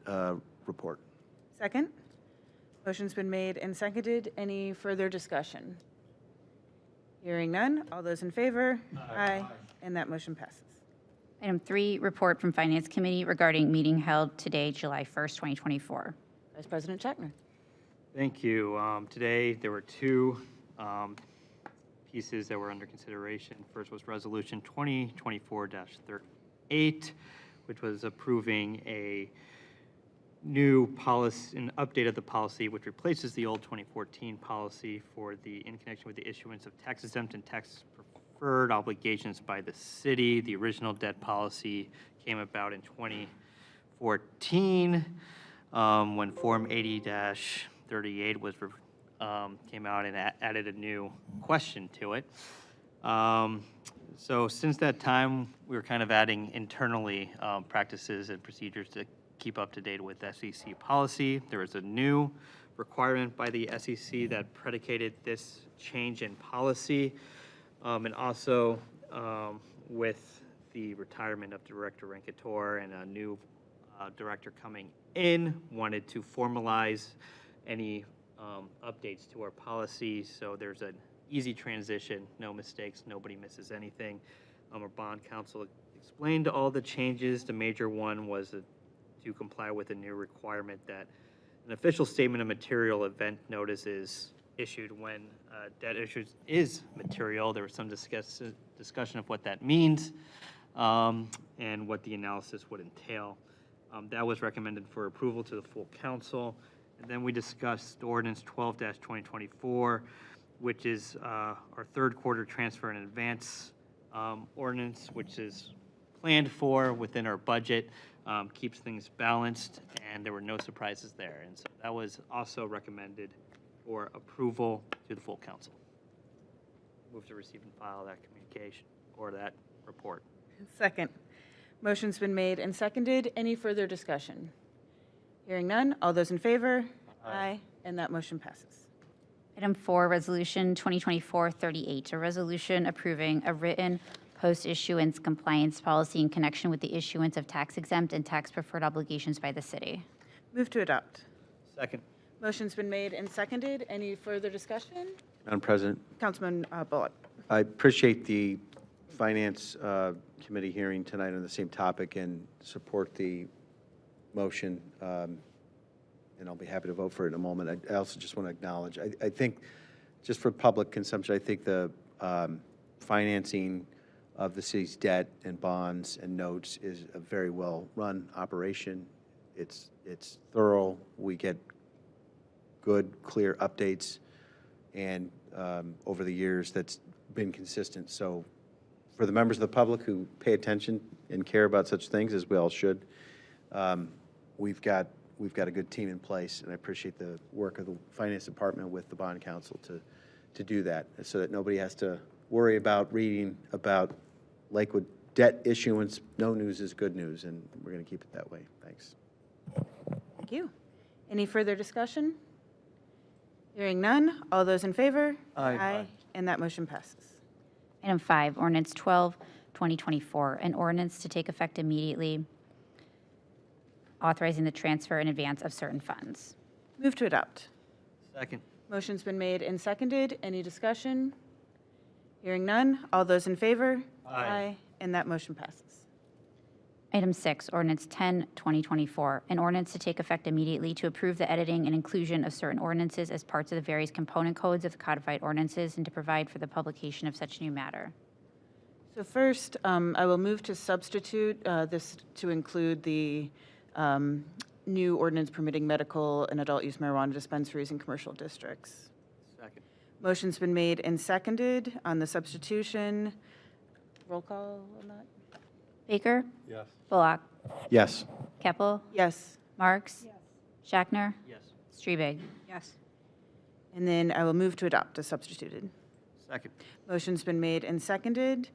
report. Second. Motion's been made and seconded. Any further discussion? Hearing none. All those in favor? Aye. And that motion passes. Item 3, report from Finance Committee regarding meeting held today, July 1st, 2024. Vice President Schachtner. Thank you. Today, there were two pieces that were under consideration. First was Resolution 2024-38, which was approving a new policy, an update of the policy, which replaces the old 2014 policy in connection with the issuance of tax-exempt and tax-preferred obligations by the city. The original debt policy came about in 2014 when Form 80-38 was came out and added a new question to it. So since that time, we were kind of adding internally practices and procedures to keep up to date with SEC policy. There was a new requirement by the SEC that predicated this change in policy, and also with the retirement of Director Rankator and a new director coming in, wanted to formalize any updates to our policy, so there's an easy transition, no mistakes, nobody misses anything. Our bond counsel explained all the changes. The major one was to comply with a new requirement that an official statement of material event notice is issued when debt issues is material. There was some discussion of what that means and what the analysis would entail. That was recommended for approval to the full council. And then we discussed ordinance 12-2024, which is our third quarter transfer in advance ordinance, which is planned for within our budget, keeps things balanced, and there were no surprises there. And so that was also recommended for approval to the full council. Move to receive and file that communication or that report. Second. Motion's been made and seconded. Any further discussion? Hearing none. All those in favor? Aye. And that motion passes. Item 4, Resolution 2024-38, a resolution approving a written post-issuance compliance policy in connection with the issuance of tax-exempt and tax-preferred obligations by the city. Move to adopt. Second. Motion's been made and seconded. Any further discussion? Madam President, Councilman Bullock. I appreciate the Finance Committee hearing tonight on the same topic and support the motion, and I'll be happy to vote for it in a moment. I also just want to acknowledge, I think, just for public consumption, I think the financing of the city's debt and bonds and notes is a very well-run operation. It's thorough. We get good, clear updates, and over the years, that's been consistent. So for the members of the public who pay attention and care about such things, as we all should, we've got a good team in place, and I appreciate the work of the Finance Department with the Bond Council to do that, so that nobody has to worry about reading about Lakewood debt issuance. No news is good news, and we're going to keep it that way. Thanks. Thank you. Any further discussion? Hearing none. All those in favor? Aye. And that motion passes. Item 5, Ordinance 12-2024, an ordinance to take effect immediately, authorizing the transfer in advance of certain funds. Move to adopt. Second. Motion's been made and seconded. Any discussion? Hearing none. All those in favor? Aye. And that motion passes. Item 6, Ordinance 10-2024, an ordinance to take effect immediately to approve the editing and inclusion of certain ordinances as parts of the various component codes of the codified ordinances and to provide for the publication of such new matter. So first, I will move to substitute this to include the new ordinance permitting medical and adult use marijuana dispensaries in commercial districts. Second. Motion's been made and seconded on the substitution. Roll call on that? Baker? Yes. Bullock? Yes. Keppel? Yes. Marks? Schachner, Yes. Strebig. Yes. And then I will move to adopt as substituted. Second. Motion's been made and seconded.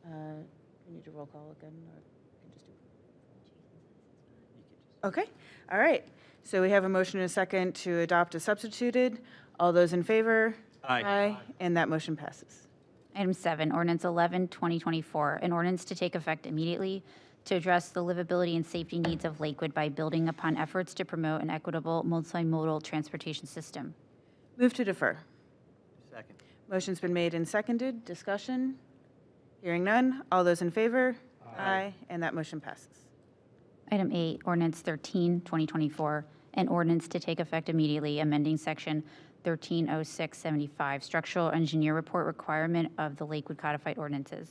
We need to roll call again, or we can just do? Okay, all right. So we have a motion and a second to adopt as substituted. All those in favor? Aye. And that motion passes. Item 7, Ordinance 11, 2024, an ordinance to take effect immediately to address the livability and safety needs of Lakewood by building upon efforts to promote an equitable multimodal transportation system. Move to defer. Second. Motion's been made and seconded. Discussion? Hearing none. All those in favor? Aye. And that motion passes. Item 8, Ordinance 13, 2024, an ordinance to take effect immediately, amending Section 130675, Structural Engineer Report Requirement of the Lakewood Codified Ordinances.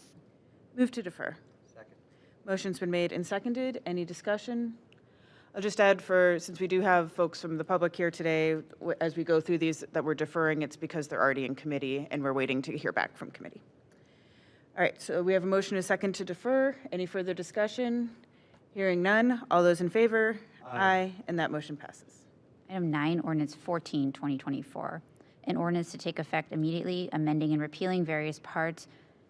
Move to defer. Second. Motion's been made and seconded. Any discussion? I'll just add since we do have folks from the public here today, as we go through these that we're deferring, it's because they're already in committee and we're waiting to hear back from committee. All right, so we have a motion and a second to defer. Any further discussion? Hearing none. All those in favor? Aye. And that motion passes. Item 9, Ordinance 14, 2024, an ordinance to take effect immediately, amending and repealing various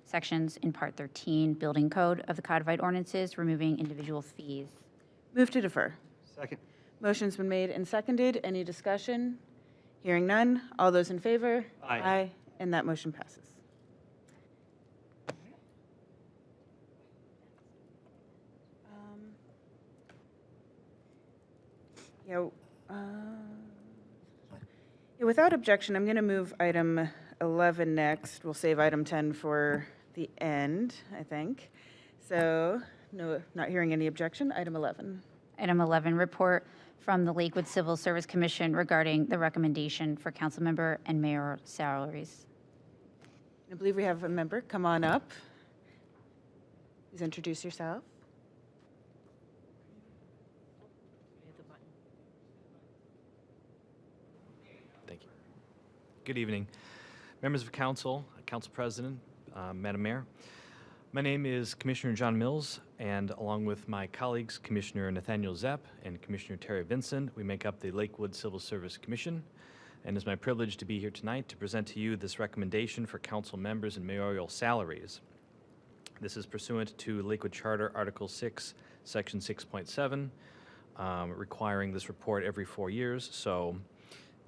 sections in Part 13, Building Code of the Codified Ordinances, removing individual fees. Move to defer. Second. Motion's been made and seconded. Any discussion? Hearing none. All those in favor? Aye. And that motion passes. Without objection, I'm going to move item 11 next. We'll save item 10 for the end, I think. So, no, not hearing any objection. Item 11. Item 11, report from the Lakewood Civil Service Commission regarding the recommendation for council member and mayor salaries. I believe we have a member. Come on up. Please introduce yourself. Thank you. Good evening. Members of council, council president, Madam Mayor. My name is Commissioner John Mills, and along with my colleagues, Commissioner Nathaniel Zepp and Commissioner Terry Vincent, we make up the Lakewood Civil Service Commission. And it's my privilege to be here tonight to present to you this recommendation for council members and mayoral salaries. This is pursuant to Lakewood Charter Article 6, Section 6.7, requiring this report every 4 years. So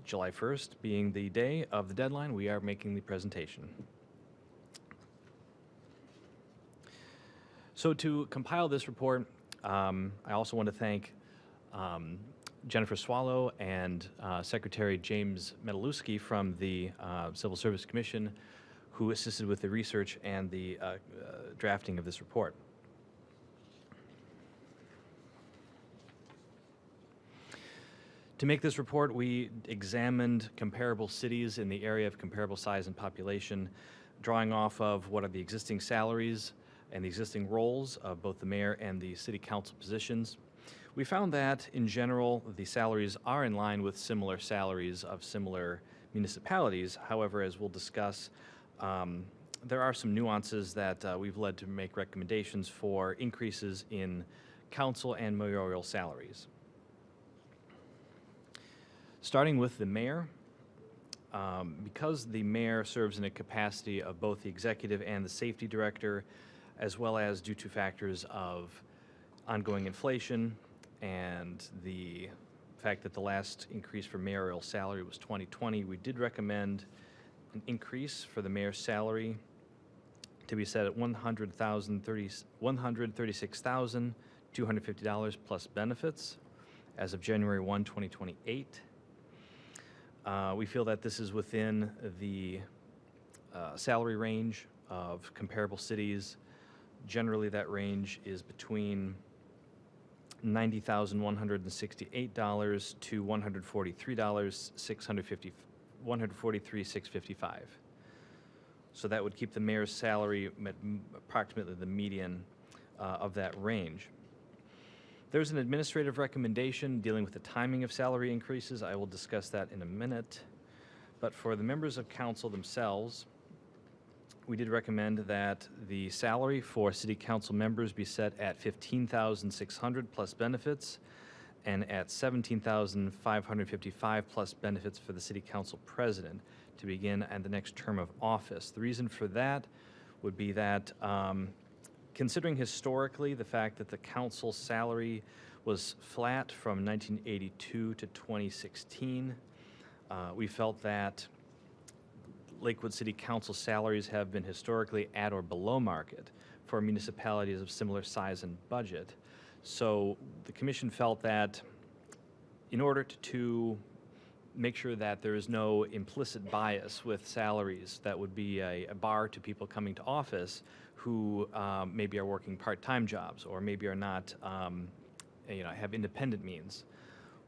July 1st being the day of the deadline, we are making the presentation. So to compile this report, I also want to thank Jennifer Swallow and Secretary James Metalewski from the Civil Service Commission, who assisted with the research and the drafting of this report. To make this report, we examined comparable cities in the area of comparable size and population, drawing off of what are the existing salaries and the existing roles of both the mayor and the city council positions. We found that, in general, the salaries are in line with similar salaries of similar municipalities. However, as we'll discuss, there are some nuances that we've led to make recommendations for increases in council and mayoral salaries. Starting with the mayor, because the mayor serves in a capacity of both the executive and the safety director, as well as due to factors of ongoing inflation and the fact that the last increase for mayoral salary was 2020, we did recommend an increase for the mayor's salary to be set at $136,250 plus benefits as of January 1, 2028. We feel that this is within the salary range of comparable cities. Generally, that range is between $90,168 to $143,655. So that would keep the mayor's salary at approximately the median of that range. There's an administrative recommendation dealing with the timing of salary increases. I will discuss that in a minute. But for the members of council themselves, we did recommend that the salary for city council members be set at $15,600 plus benefits and at $17,555 plus benefits for the city council president to begin at the next term of office. The reason for that would be that considering historically the fact that the council salary was flat from 1982 to 2016, we felt that Lakewood City Council salaries have been historically at or below market for municipalities of similar size and budget. So the commission felt that in order to make sure that there is no implicit bias with salaries that would be a bar to people coming to office who maybe are working part-time jobs or maybe are not, have independent means.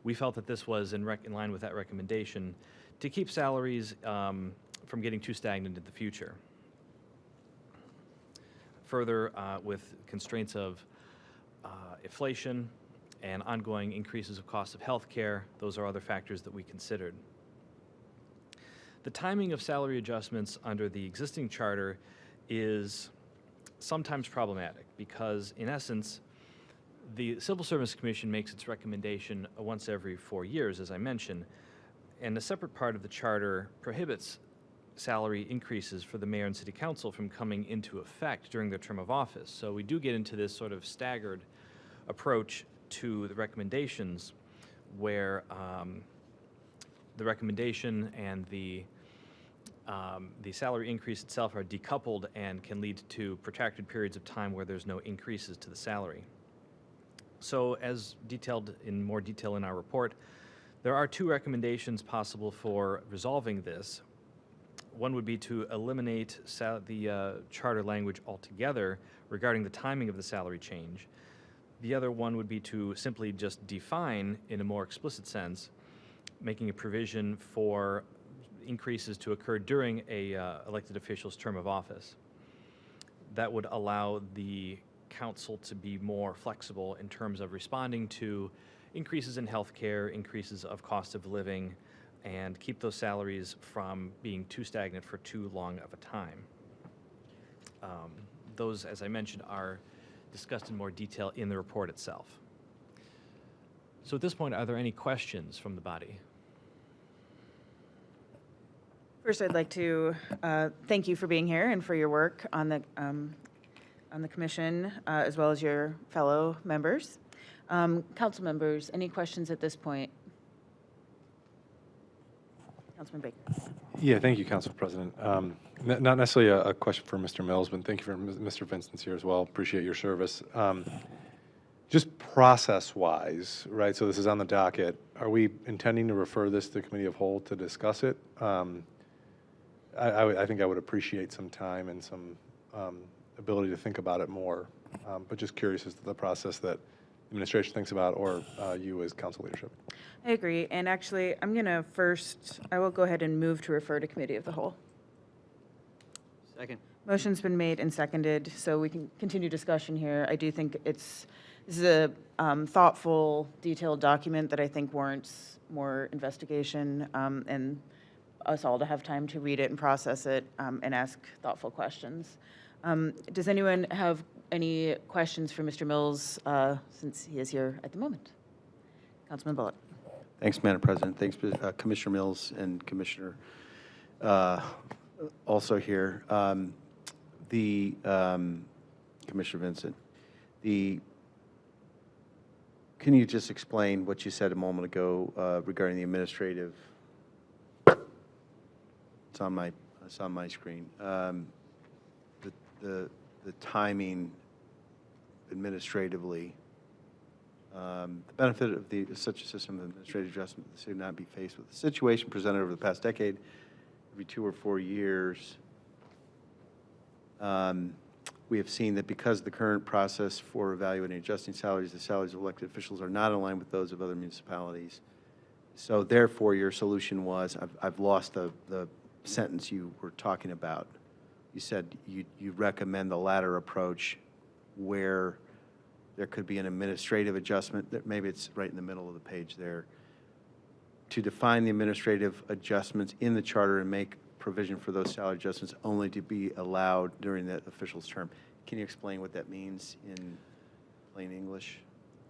We felt that this was in line with that recommendation to keep salaries from getting too stagnant in the future. Further, with constraints of inflation and ongoing increases of cost of health care, those are other factors that we considered. The timing of salary adjustments under the existing charter is sometimes problematic because, in essence, the Civil Service Commission makes its recommendation once every 4 years, as I mentioned, and a separate part of the charter prohibits salary increases for the mayor and city council from coming into effect during their term of office. So we do get into this sort of staggered approach to the recommendations where the recommendation and the salary increase itself are decoupled and can lead to protracted periods of time where there's no increases to the salary. So as detailed in more detail in our report, there are 2 recommendations possible for resolving this. One would be to eliminate the charter language altogether regarding the timing of the salary change. The other one would be to simply just define in a more explicit sense, making a provision for increases to occur during a elected official's term of office. That would allow the council to be more flexible in terms of responding to increases in health care, increases of cost of living, and keep those salaries from being too stagnant for too long of a time. Those, as I mentioned, are discussed in more detail in the report itself. So at this point, are there any questions from the body? First, I'd like to thank you for being here and for your work on the commission, as well as your fellow members. Council members, any questions at this point? Councilman Baker. Yeah, thank you, Council President. Not necessarily a question for Mr. Mills, but thank you for Mr. Vincent's here as well. Appreciate your service. Just process-wise, right, so this is on the docket. Are we intending to refer this to the Committee of Whole to discuss it? I think I would appreciate some time and some ability to think about it more, but just curious as to the process that administration thinks about, or you as council leadership. I agree, and actually, I will go ahead and move to refer to Committee of the Whole. Second. Motion's been made and seconded, so we can continue discussion here. I do think this is a thoughtful, detailed document that I think warrants more investigation, and us all to have time to read it and process it, and ask thoughtful questions. Does anyone have any questions for Mr. Mills, since he is here at the moment? Councilman Bullock. Thanks, Madam President. Thanks, Commissioner Mills and Commissioner also here. Commissioner Vincent, can you just explain what you said a moment ago regarding the administrative? It's on my screen. The timing administratively. The benefit of such a system of administrative adjustment should not be faced with the situation presented over the past decade. Every 2 or 4 years, we have seen that because the current process for evaluating and adjusting salaries, the salaries of elected officials are not aligned with those of other municipalities. So therefore, your solution was, I've lost the sentence you were talking about. You said you recommend the latter approach where there could be an administrative adjustment, that maybe it's right in the middle of the page there, to define the administrative adjustments in the charter and make provision for those salary adjustments only to be allowed during that official's term. Can you explain what that means in plain English?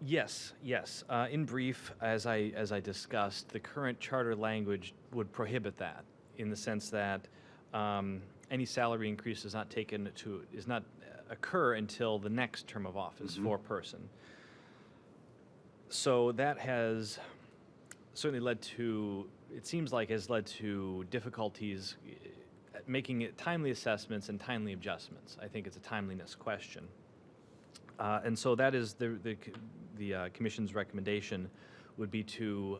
Yes, yes. In brief, as I discussed, the current charter language would prohibit that in the sense that any salary increase is not occur until the next term of office for a person. So that has certainly led to, it seems like has led to difficulties making it timely assessments and timely adjustments. I think it's a timeliness question. And so that is the Commission's recommendation would be to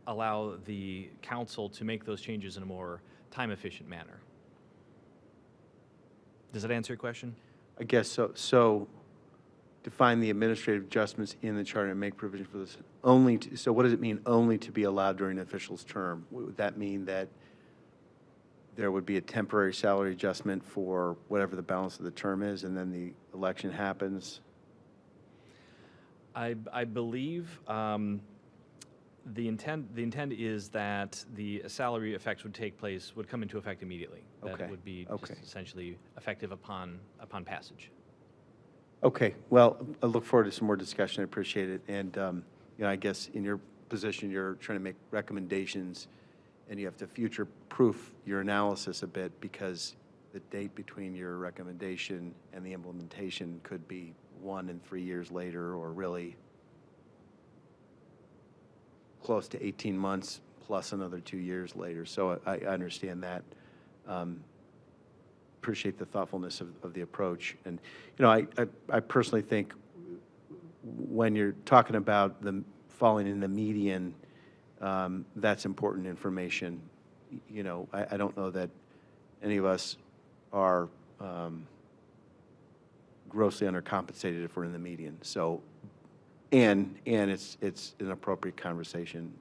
allow the council to make those changes in a more time-efficient manner. Does that answer your question? I guess so. So define the administrative adjustments in the charter and make provision for this only to, so what does it mean only to be allowed during an official's term? Would that mean that there would be a temporary salary adjustment for whatever the balance of the term is, and then the election happens? I believe the intent is that the salary effects would come into effect immediately. Okay. That would be just essentially effective upon passage. Okay, well, I look forward to some more discussion. I appreciate it. And, I guess in your position, you're trying to make recommendations, and you have to future-proof your analysis a bit, because the date between your recommendation and the implementation could be 1 and 3 years later, or really close to 18 months plus another 2 years later. So I understand that. Appreciate the thoughtfulness of the approach. And, I personally think when you're talking about the falling in the median, that's important information. I don't know that any of us are grossly undercompensated if we're in the median. So, and it's an appropriate conversation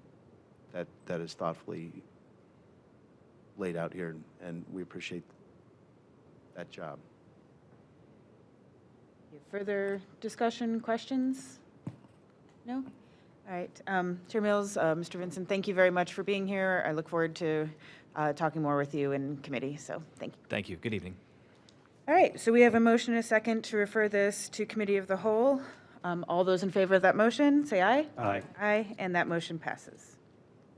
that is thoughtfully laid out here, and we appreciate that job. Further discussion, questions? No? All right. Chair Mills, Mr. Vincent, thank you very much for being here. I look forward to talking more with you in committee, so thank you. Thank you. Good evening. All right, so we have a motion and a second to refer this to Committee of the Whole. All those in favor of that motion, say aye. Aye. Aye, and that motion passes.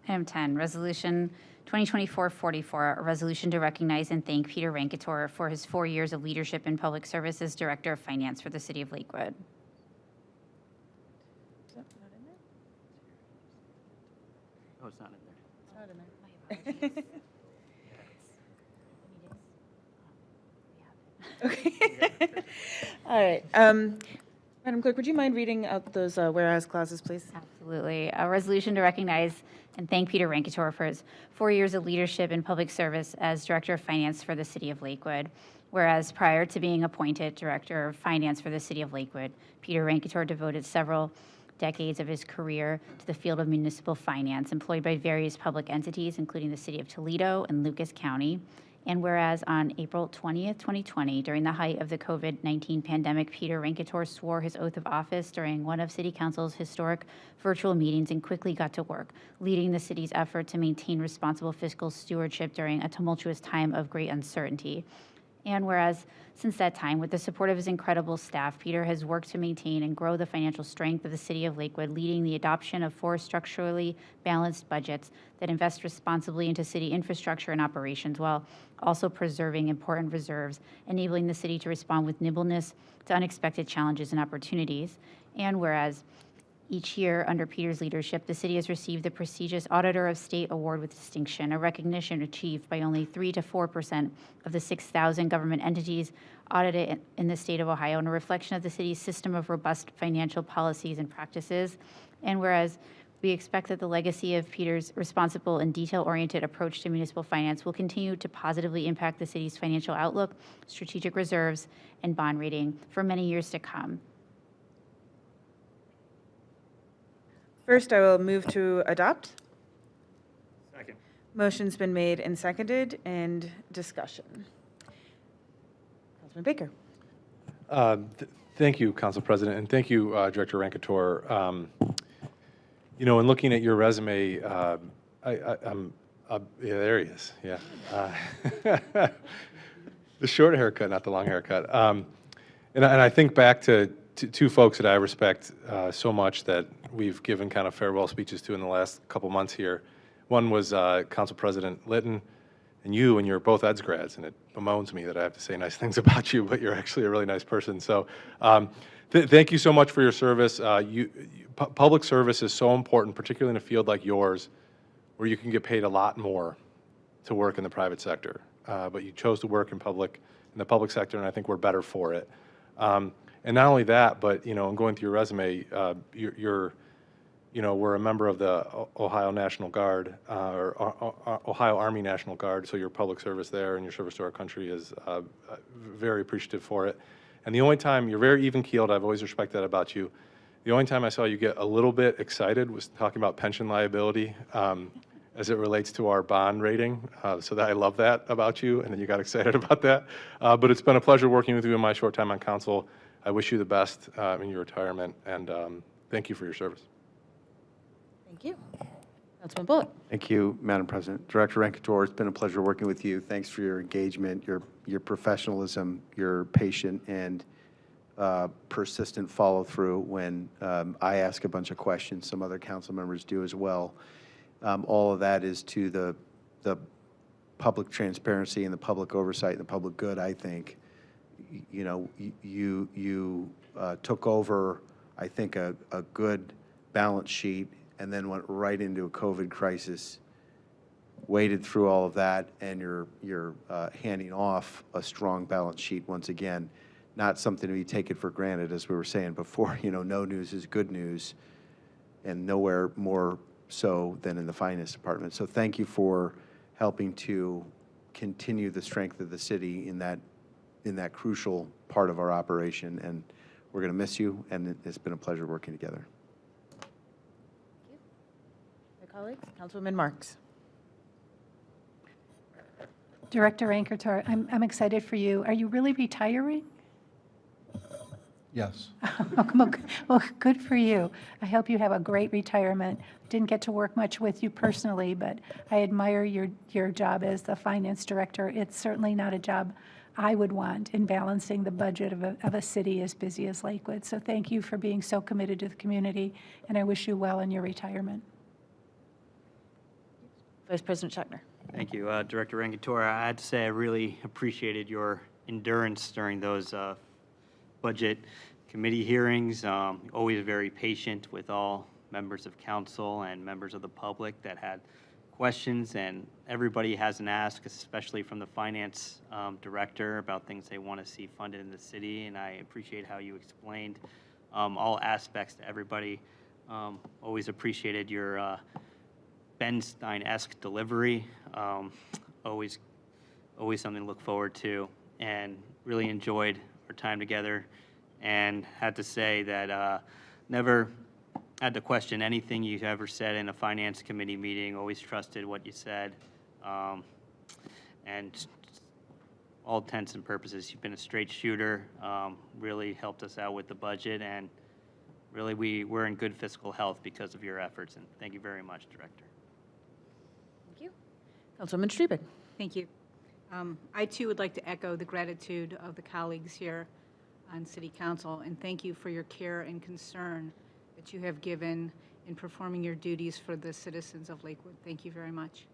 Item 10, Resolution 2024-44, a resolution to recognize and thank Peter Rankator for his 4 years of leadership in public service as Director of Finance for the City of Lakewood. Is that not in there? Oh, it's not in there. It's not in there. Okay. All right. Madam Clerk, would you mind reading out those whereas clauses, please? Absolutely. A resolution to recognize and thank Peter Rankator for his 4 years of leadership in public service as Director of Finance for the City of Lakewood. Whereas prior to being appointed Director of Finance for the City of Lakewood, Peter Rankator devoted several decades of his career to the field of municipal finance, employed by various public entities, including the City of Toledo and Lucas County. And whereas on April 20th, 2020, during the height of the COVID-19 pandemic, Peter Rankator swore his oath of office during one of City Council's historic virtual meetings and quickly got to work, leading the city's effort to maintain responsible fiscal stewardship during a tumultuous time of great uncertainty. And whereas since that time, with the support of his incredible staff, Peter has worked to maintain and grow the financial strength of the City of Lakewood, leading the adoption of 4 structurally balanced budgets that invest responsibly into city infrastructure and operations while also preserving important reserves, enabling the city to respond with nimbleness to unexpected challenges and opportunities. And whereas each year, under Peter's leadership, the city has received the prestigious Auditor of State Award with distinction, a recognition achieved by only 3 to 4% of the 6,000 government entities audited in the state of Ohio, and a reflection of the city's system of robust financial policies and practices. And whereas we expect that the legacy of Peter's responsible and detail-oriented approach to municipal finance will continue to positively impact the city's financial outlook, strategic reserves, and bond rating for many years to come. First, I will move to adopt. Second. Motion's been made and seconded, and discussion. Councilman Baker. Thank you, Council President, and thank you, Director Rankator. In looking at your resume, I'm yeah, there he is, yeah. The short haircut, not the long haircut. And I think back to two folks that I respect so much that we've given kind of farewell speeches to in the last couple months here. One was Council President Litton, and you're both Eds grads, and it bemoans me that I have to say nice things about you, but you're actually a really nice person. So thank you so much for your service. Public service is so important, particularly in a field like yours, where you can get paid a lot more to work in the private sector. But you chose to work in the public sector, and I think we're better for it. And not only that, but, in going through your resume, we're a member of the Ohio National Guard, or Ohio Army National Guard, so your public service there and your service to our country is very appreciative for it. And the only time, you're very even-keeled, I've always respected that about you. The only time I saw you get a little bit excited was talking about pension liability as it relates to our bond rating. So that I love that about you, and then you got excited about that. But it's been a pleasure working with you in my short time on council. I wish you the best in your retirement, and thank you for your service. Thank you. Councilman Bullock. Thank you, Madam President. Director Rankator, it's been a pleasure working with you. Thanks for your engagement, your professionalism, your patient and persistent follow-through when I ask a bunch of questions. Some other council members do as well. All of that is to the public transparency and the public oversight and the public good, I think. You took over, I think, a good balance sheet and then went right into a COVID crisis, waded through all of that, and you're handing off a strong balance sheet once again. Not something to be taken for granted, as we were saying before. No news is good news, and nowhere more so than in the finance department. So thank you for helping to continue the strength of the city in that crucial part of our operation, and we're going to miss you, and it's been a pleasure working together. Thank you. My colleagues, Councilwoman Marks. Director Rankertor, I'm excited for you. Are you really retiring? Yes. Well, good for you. I hope you have a great retirement. Didn't get to work much with you personally, but I admire your job as the finance director. It's certainly not a job I would want in balancing the budget of a city as busy as Lakewood. So thank you for being so committed to the community, and I wish you well in your retirement. Vice President Schachtner. Thank you, Director Rankator. I had to say I really appreciated your endurance during those budget committee hearings. Always very patient with all members of council and members of the public that had questions, and everybody has an ask, especially from the finance director, about things they want to see funded in the city, and I appreciate how you explained all aspects to everybody. Always appreciated your Ben Stein-esque delivery. Always something to look forward to, and really enjoyed our time together, and had to say that never had to question anything you ever said in a finance committee meeting. Always trusted what you said, and all intents and purposes, you've been a straight shooter. Really helped us out with the budget, and really we're in good fiscal health because of your efforts. And thank you very much, Director. Thank you. Councilwoman Striebeck. Thank you. I too would like to echo the gratitude of the colleagues here on City Council, and thank you for your care and concern that you have given in performing your duties for the citizens of Lakewood. Thank you very much.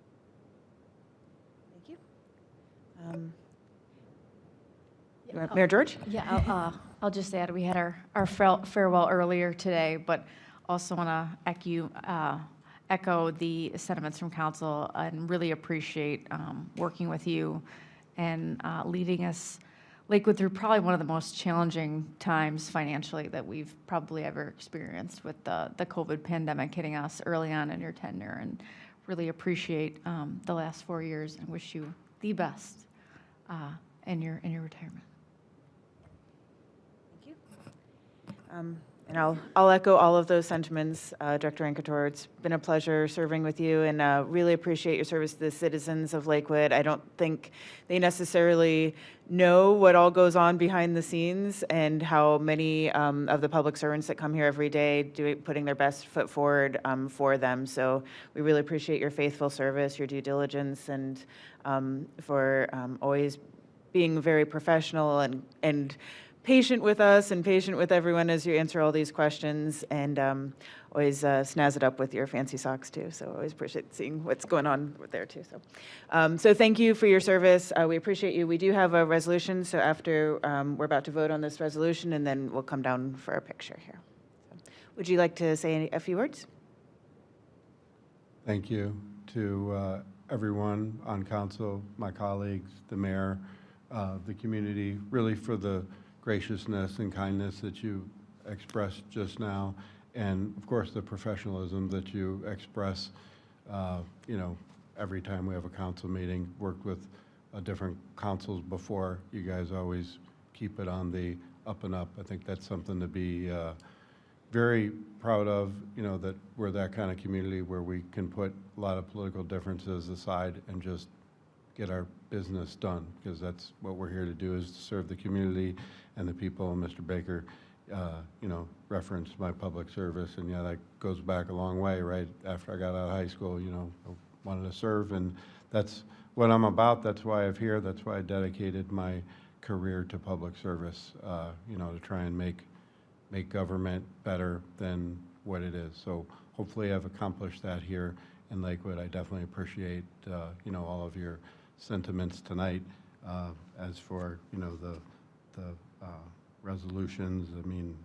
Thank you. Mayor George? Yeah, I'll just add, we had our farewell earlier today, but also want to echo the sentiments from council and really appreciate working with you and leading us, Lakewood, through probably one of the most challenging times financially that we've probably ever experienced with the COVID pandemic hitting us early on in your tenure, and really appreciate the last 4 years and wish you the best in your retirement. Thank you. And I'll echo all of those sentiments, Director Rankator. It's been a pleasure serving with you, and really appreciate your service to the citizens of Lakewood. I don't think they necessarily know what all goes on behind the scenes and how many of the public servants that come here every day putting their best foot forward for them. So we really appreciate your faithful service, your due diligence, and for always being very professional and patient with us and patient with everyone as you answer all these questions, and always snazz it up with your fancy socks too. So always appreciate seeing what's going on there too. So thank you for your service. We appreciate you. We do have a resolution, so after we're about to vote on this resolution, and then we'll come down for a picture here. Would you like to say a few words? Thank you to everyone on council, my colleagues, the mayor, the community, really for the graciousness and kindness that you expressed just now, and of course the professionalism that you express, every time we have a council meeting. Worked with different councils before. You guys always keep it on the up and up. I think that's something to be very proud of, that we're that kind of community where we can put a lot of political differences aside and just get our business done, because that's what we're here to do, is to serve the community and the people. And Mr. Baker, referenced my public service, and that goes back a long way, right? After I got out of high school, I wanted to serve, and that's what I'm about. That's why I'm here. That's why I dedicated my career to public service, to try and make government better than what it is. So hopefully I've accomplished that here in Lakewood. I definitely appreciate, all of your sentiments tonight. As for, the resolutions, I mean,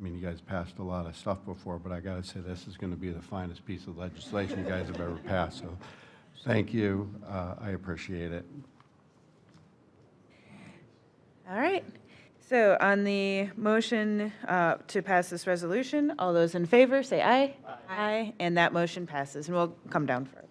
you guys passed a lot of stuff before, but I got to say this is going to be the finest piece of legislation you guys have ever passed. So thank you. I appreciate it. All right. So on the motion to pass this resolution, all those in favor, say aye. Aye. And that motion passes, and we'll come down for it.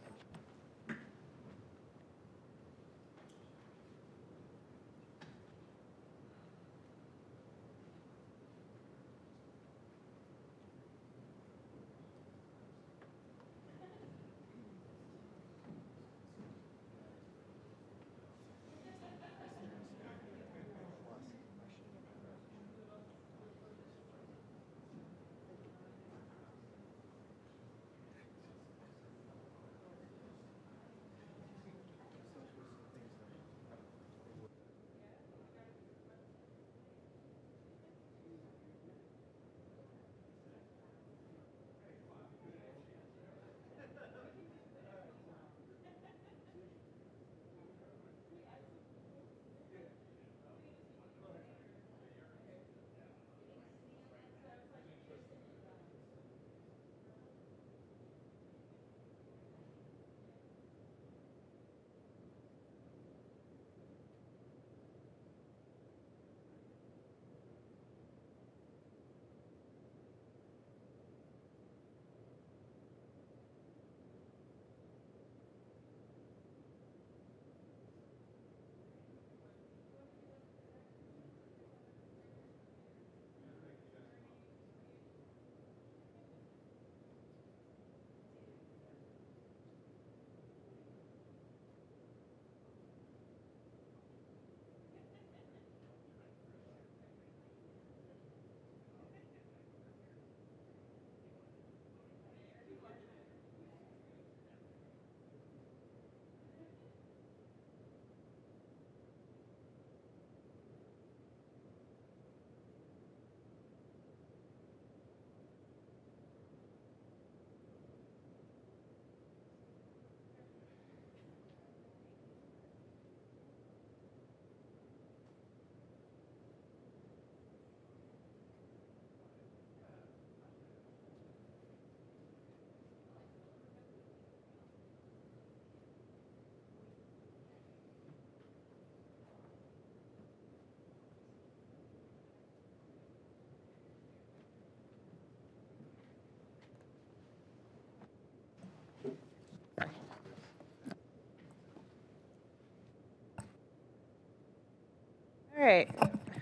All right,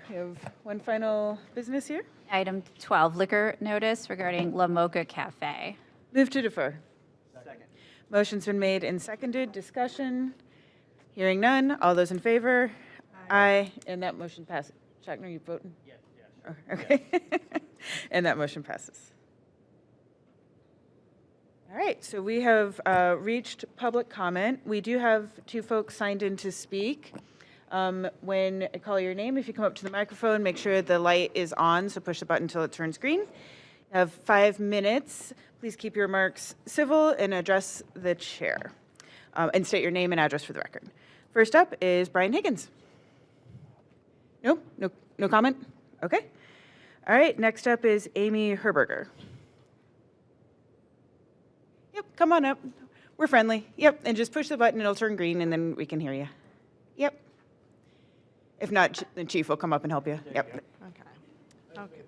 we have one final business here. Item 12, liquor notice regarding La Mocha Cafe. Move to defer. Second. Motion's been made and seconded. Discussion. Hearing none. All those in favor? Aye. And that motion passes. Schachtner, you voting? Yes. Sure. Okay. And that motion passes. All right, so we have reached public comment. We do have two folks signed in to speak. When I call your name, if you come up to the microphone, make sure the light is on, so push the button until it turns green. You have 5 minutes. Please keep your remarks civil and address the chair. And state your name and address for the record. First up is Brian Higgins. No comment? Okay. All right, next up is Amy Herberger. Yep, come on up. We're friendly. Yep, and just push the button, it'll turn green, and then we can hear you. Yep. If not, the chief will come up and help you. Yep. Okay.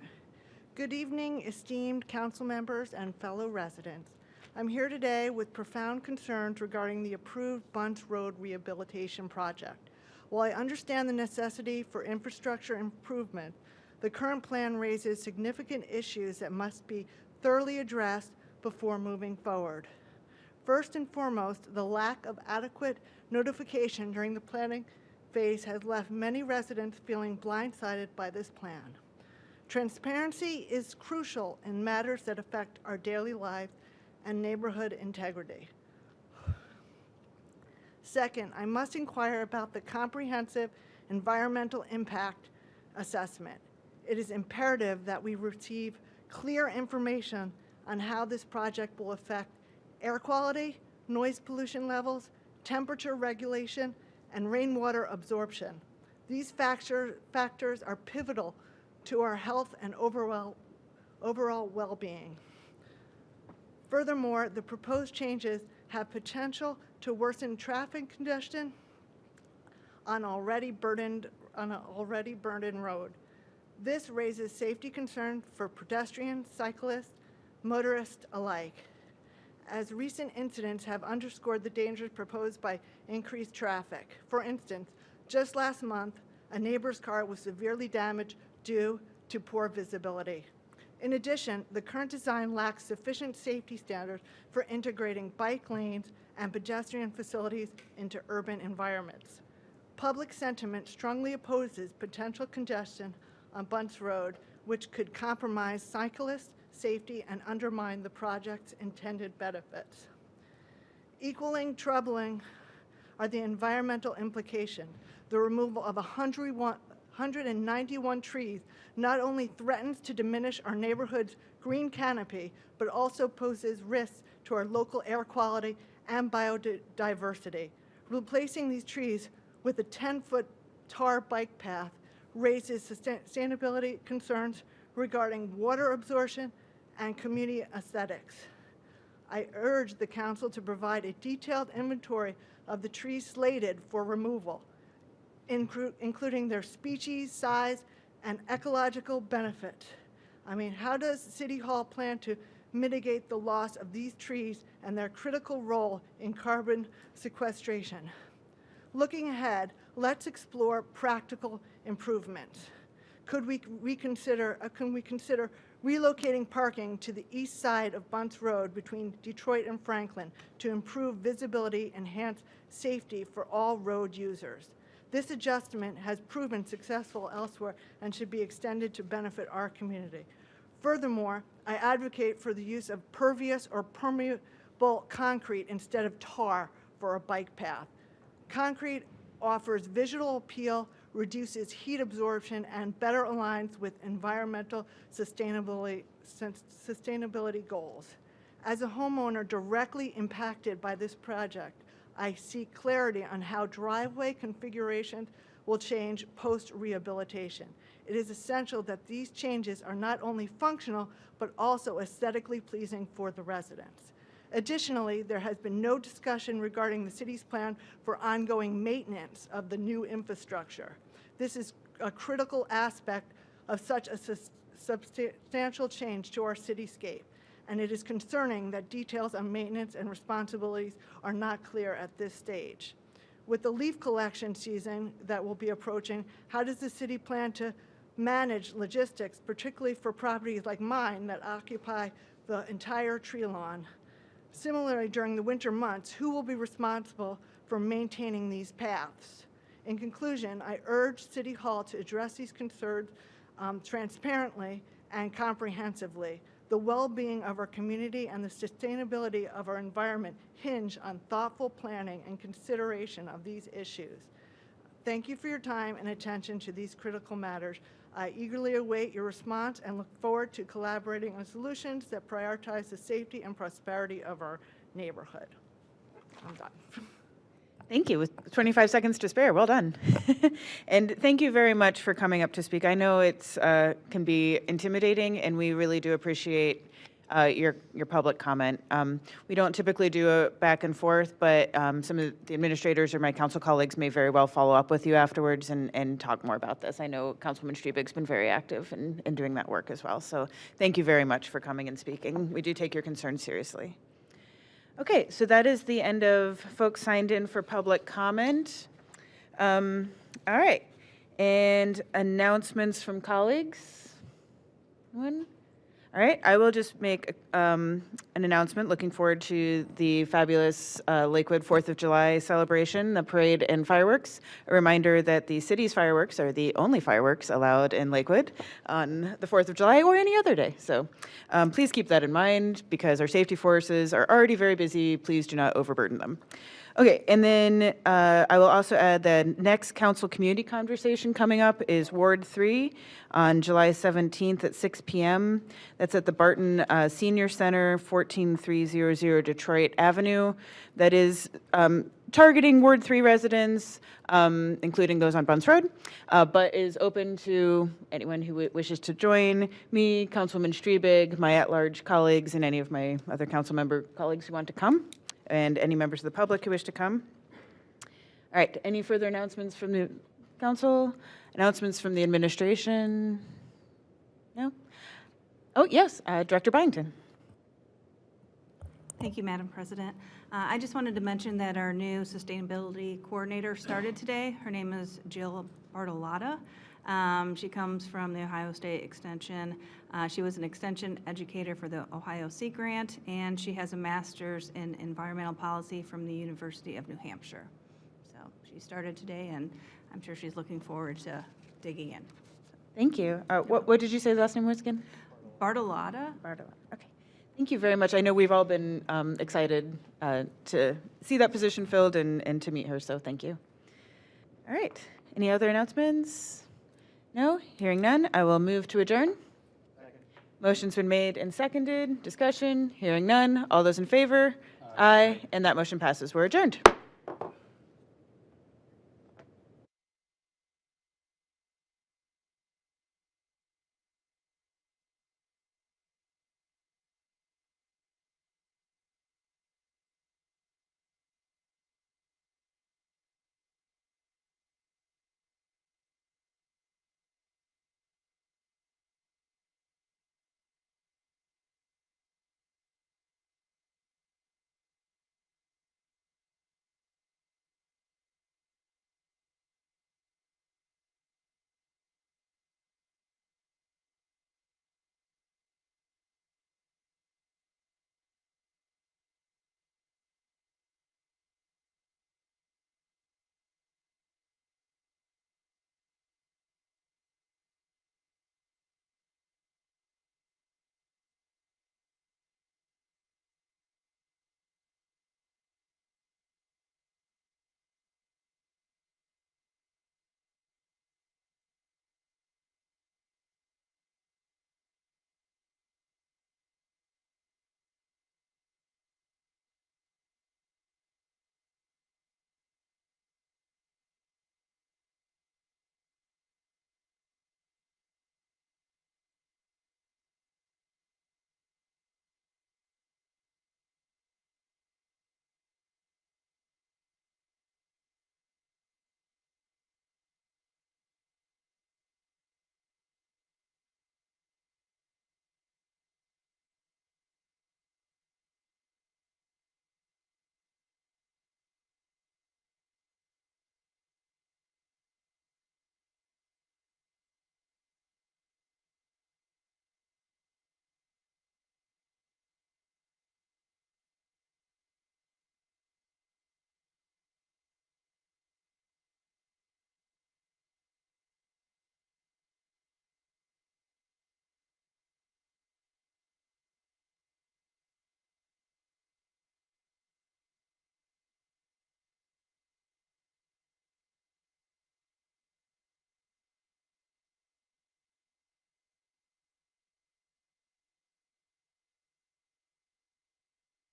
Good evening, esteemed council members and fellow residents. I'm here today with profound concerns regarding the approved Bunce Road Rehabilitation Project. While I understand the necessity for infrastructure improvement, the current plan raises significant issues that must be thoroughly addressed before moving forward. First and foremost, the lack of adequate notification during the planning phase has left many residents feeling blindsided by this plan. Transparency is crucial in matters that affect our daily lives and neighborhood integrity. Second, I must inquire about the comprehensive environmental impact assessment. It is imperative that we receive clear information on how this project will affect air quality, noise pollution levels, temperature regulation, and rainwater absorption. These factors are pivotal to our health and overall well-being. Furthermore, the proposed changes have potential to worsen traffic congestion on an already burdened road. This raises safety concerns for pedestrians, cyclists, motorists alike, as recent incidents have underscored the dangers proposed by increased traffic. For instance, just last month, a neighbor's car was severely damaged due to poor visibility. In addition, the current design lacks sufficient safety standards for integrating bike lanes and pedestrian facilities into urban environments. Public sentiment strongly opposes potential congestion on Bunce Road, which could compromise cyclists' safety and undermine the project's intended benefits. Equally troubling are the environmental implications. The removal of 191 trees not only threatens to diminish our neighborhood's green canopy, but also poses risks to our local air quality and biodiversity. Replacing these trees with a 10-foot tar bike path raises sustainability concerns regarding water absorption and community aesthetics. I urge the council to provide a detailed inventory of the trees slated for removal, including their species, size, and ecological benefit. I mean, how does City Hall plan to mitigate the loss of these trees and their critical role in carbon sequestration? Looking ahead, let's explore practical improvements. Can we consider relocating parking to the east side of Bunce Road between Detroit and Franklin to improve visibility, enhance safety for all road users? This adjustment has proven successful elsewhere and should be extended to benefit our community. Furthermore, I advocate for the use of pervious or permeable concrete instead of tar for a bike path. Concrete offers visual appeal, reduces heat absorption, and better aligns with environmental sustainability goals. As a homeowner directly impacted by this project, I seek clarity on how driveway configurations will change post-rehabilitation. It is essential that these changes are not only functional, but also aesthetically pleasing for the residents. Additionally, there has been no discussion regarding the city's plan for ongoing maintenance of the new infrastructure. This is a critical aspect of such a substantial change to our cityscape, and it is concerning that details on maintenance and responsibilities are not clear at this stage. With the leaf collection season that will be approaching, how does the city plan to manage logistics, particularly for properties like mine that occupy the entire tree lawn? Similarly, during the winter months, who will be responsible for maintaining these paths? In conclusion, I urge City Hall to address these concerns transparently and comprehensively. The well-being of our community and the sustainability of our environment hinge on thoughtful planning and consideration of these issues. thank you for your time and attention to these critical matters. I eagerly await your response and look forward to collaborating on solutions that prioritize the safety and prosperity of our neighborhood. I'm done. Thank you. With 25 seconds to spare, well done. And thank you very much for coming up to speak. I know it's can be intimidating, and we really do appreciate your public comment. We don't typically do a back and forth, but some of the administrators or my council colleagues may very well follow up with you afterwards and talk more about this. I know Councilwoman Striebig's been very active in doing that work as well. So thank you very much for coming and speaking. We do take your concerns seriously. Okay, so that is the end of folks signed in for public comment. All right, and announcements from colleagues? Anyone? All right, I will just make an announcement. Looking forward to the fabulous Lakewood 4th of July celebration, the parade and fireworks. A reminder that the city's fireworks are the only fireworks allowed in Lakewood on the 4th of July or any other day. So please keep that in mind because our safety forces are already very busy. Please do not overburden them. Okay, and then I will also add that next council community conversation coming up is Ward 3 on July 17th at 6 p.m. That's at the Barton Senior Center, 14300 Detroit Avenue. That is targeting Ward 3 residents, including those on Bunce Road, but is open to anyone who wishes to join me, Councilwoman Striebig, my at-large colleagues, and any of my other council member colleagues who want to come, and any members of the public who wish to come. All right, any further announcements from the council? Announcements from the administration? No? Oh, yes, Director Byington. Thank you, Madam President. I just wanted to mention that our new sustainability coordinator started today. Her name is Jill Bartolotta. She comes from the Ohio State Extension. She was an extension educator for the Ohio Sea Grant, and she has a master's in environmental policy from the University of New Hampshire. So she started today, and I'm sure she's looking forward to digging in. Thank you. What did you say the last name was again? Bartolotta. Bartolotta, okay. Thank you very much. I know we've all been excited to see that position filled and to meet her, so thank you. All right, any other announcements? No? Hearing none, I will move to adjourn. Second. Motion's been made and seconded. Discussion, hearing none. All those in favor? Aye. And that motion passes. We're adjourned.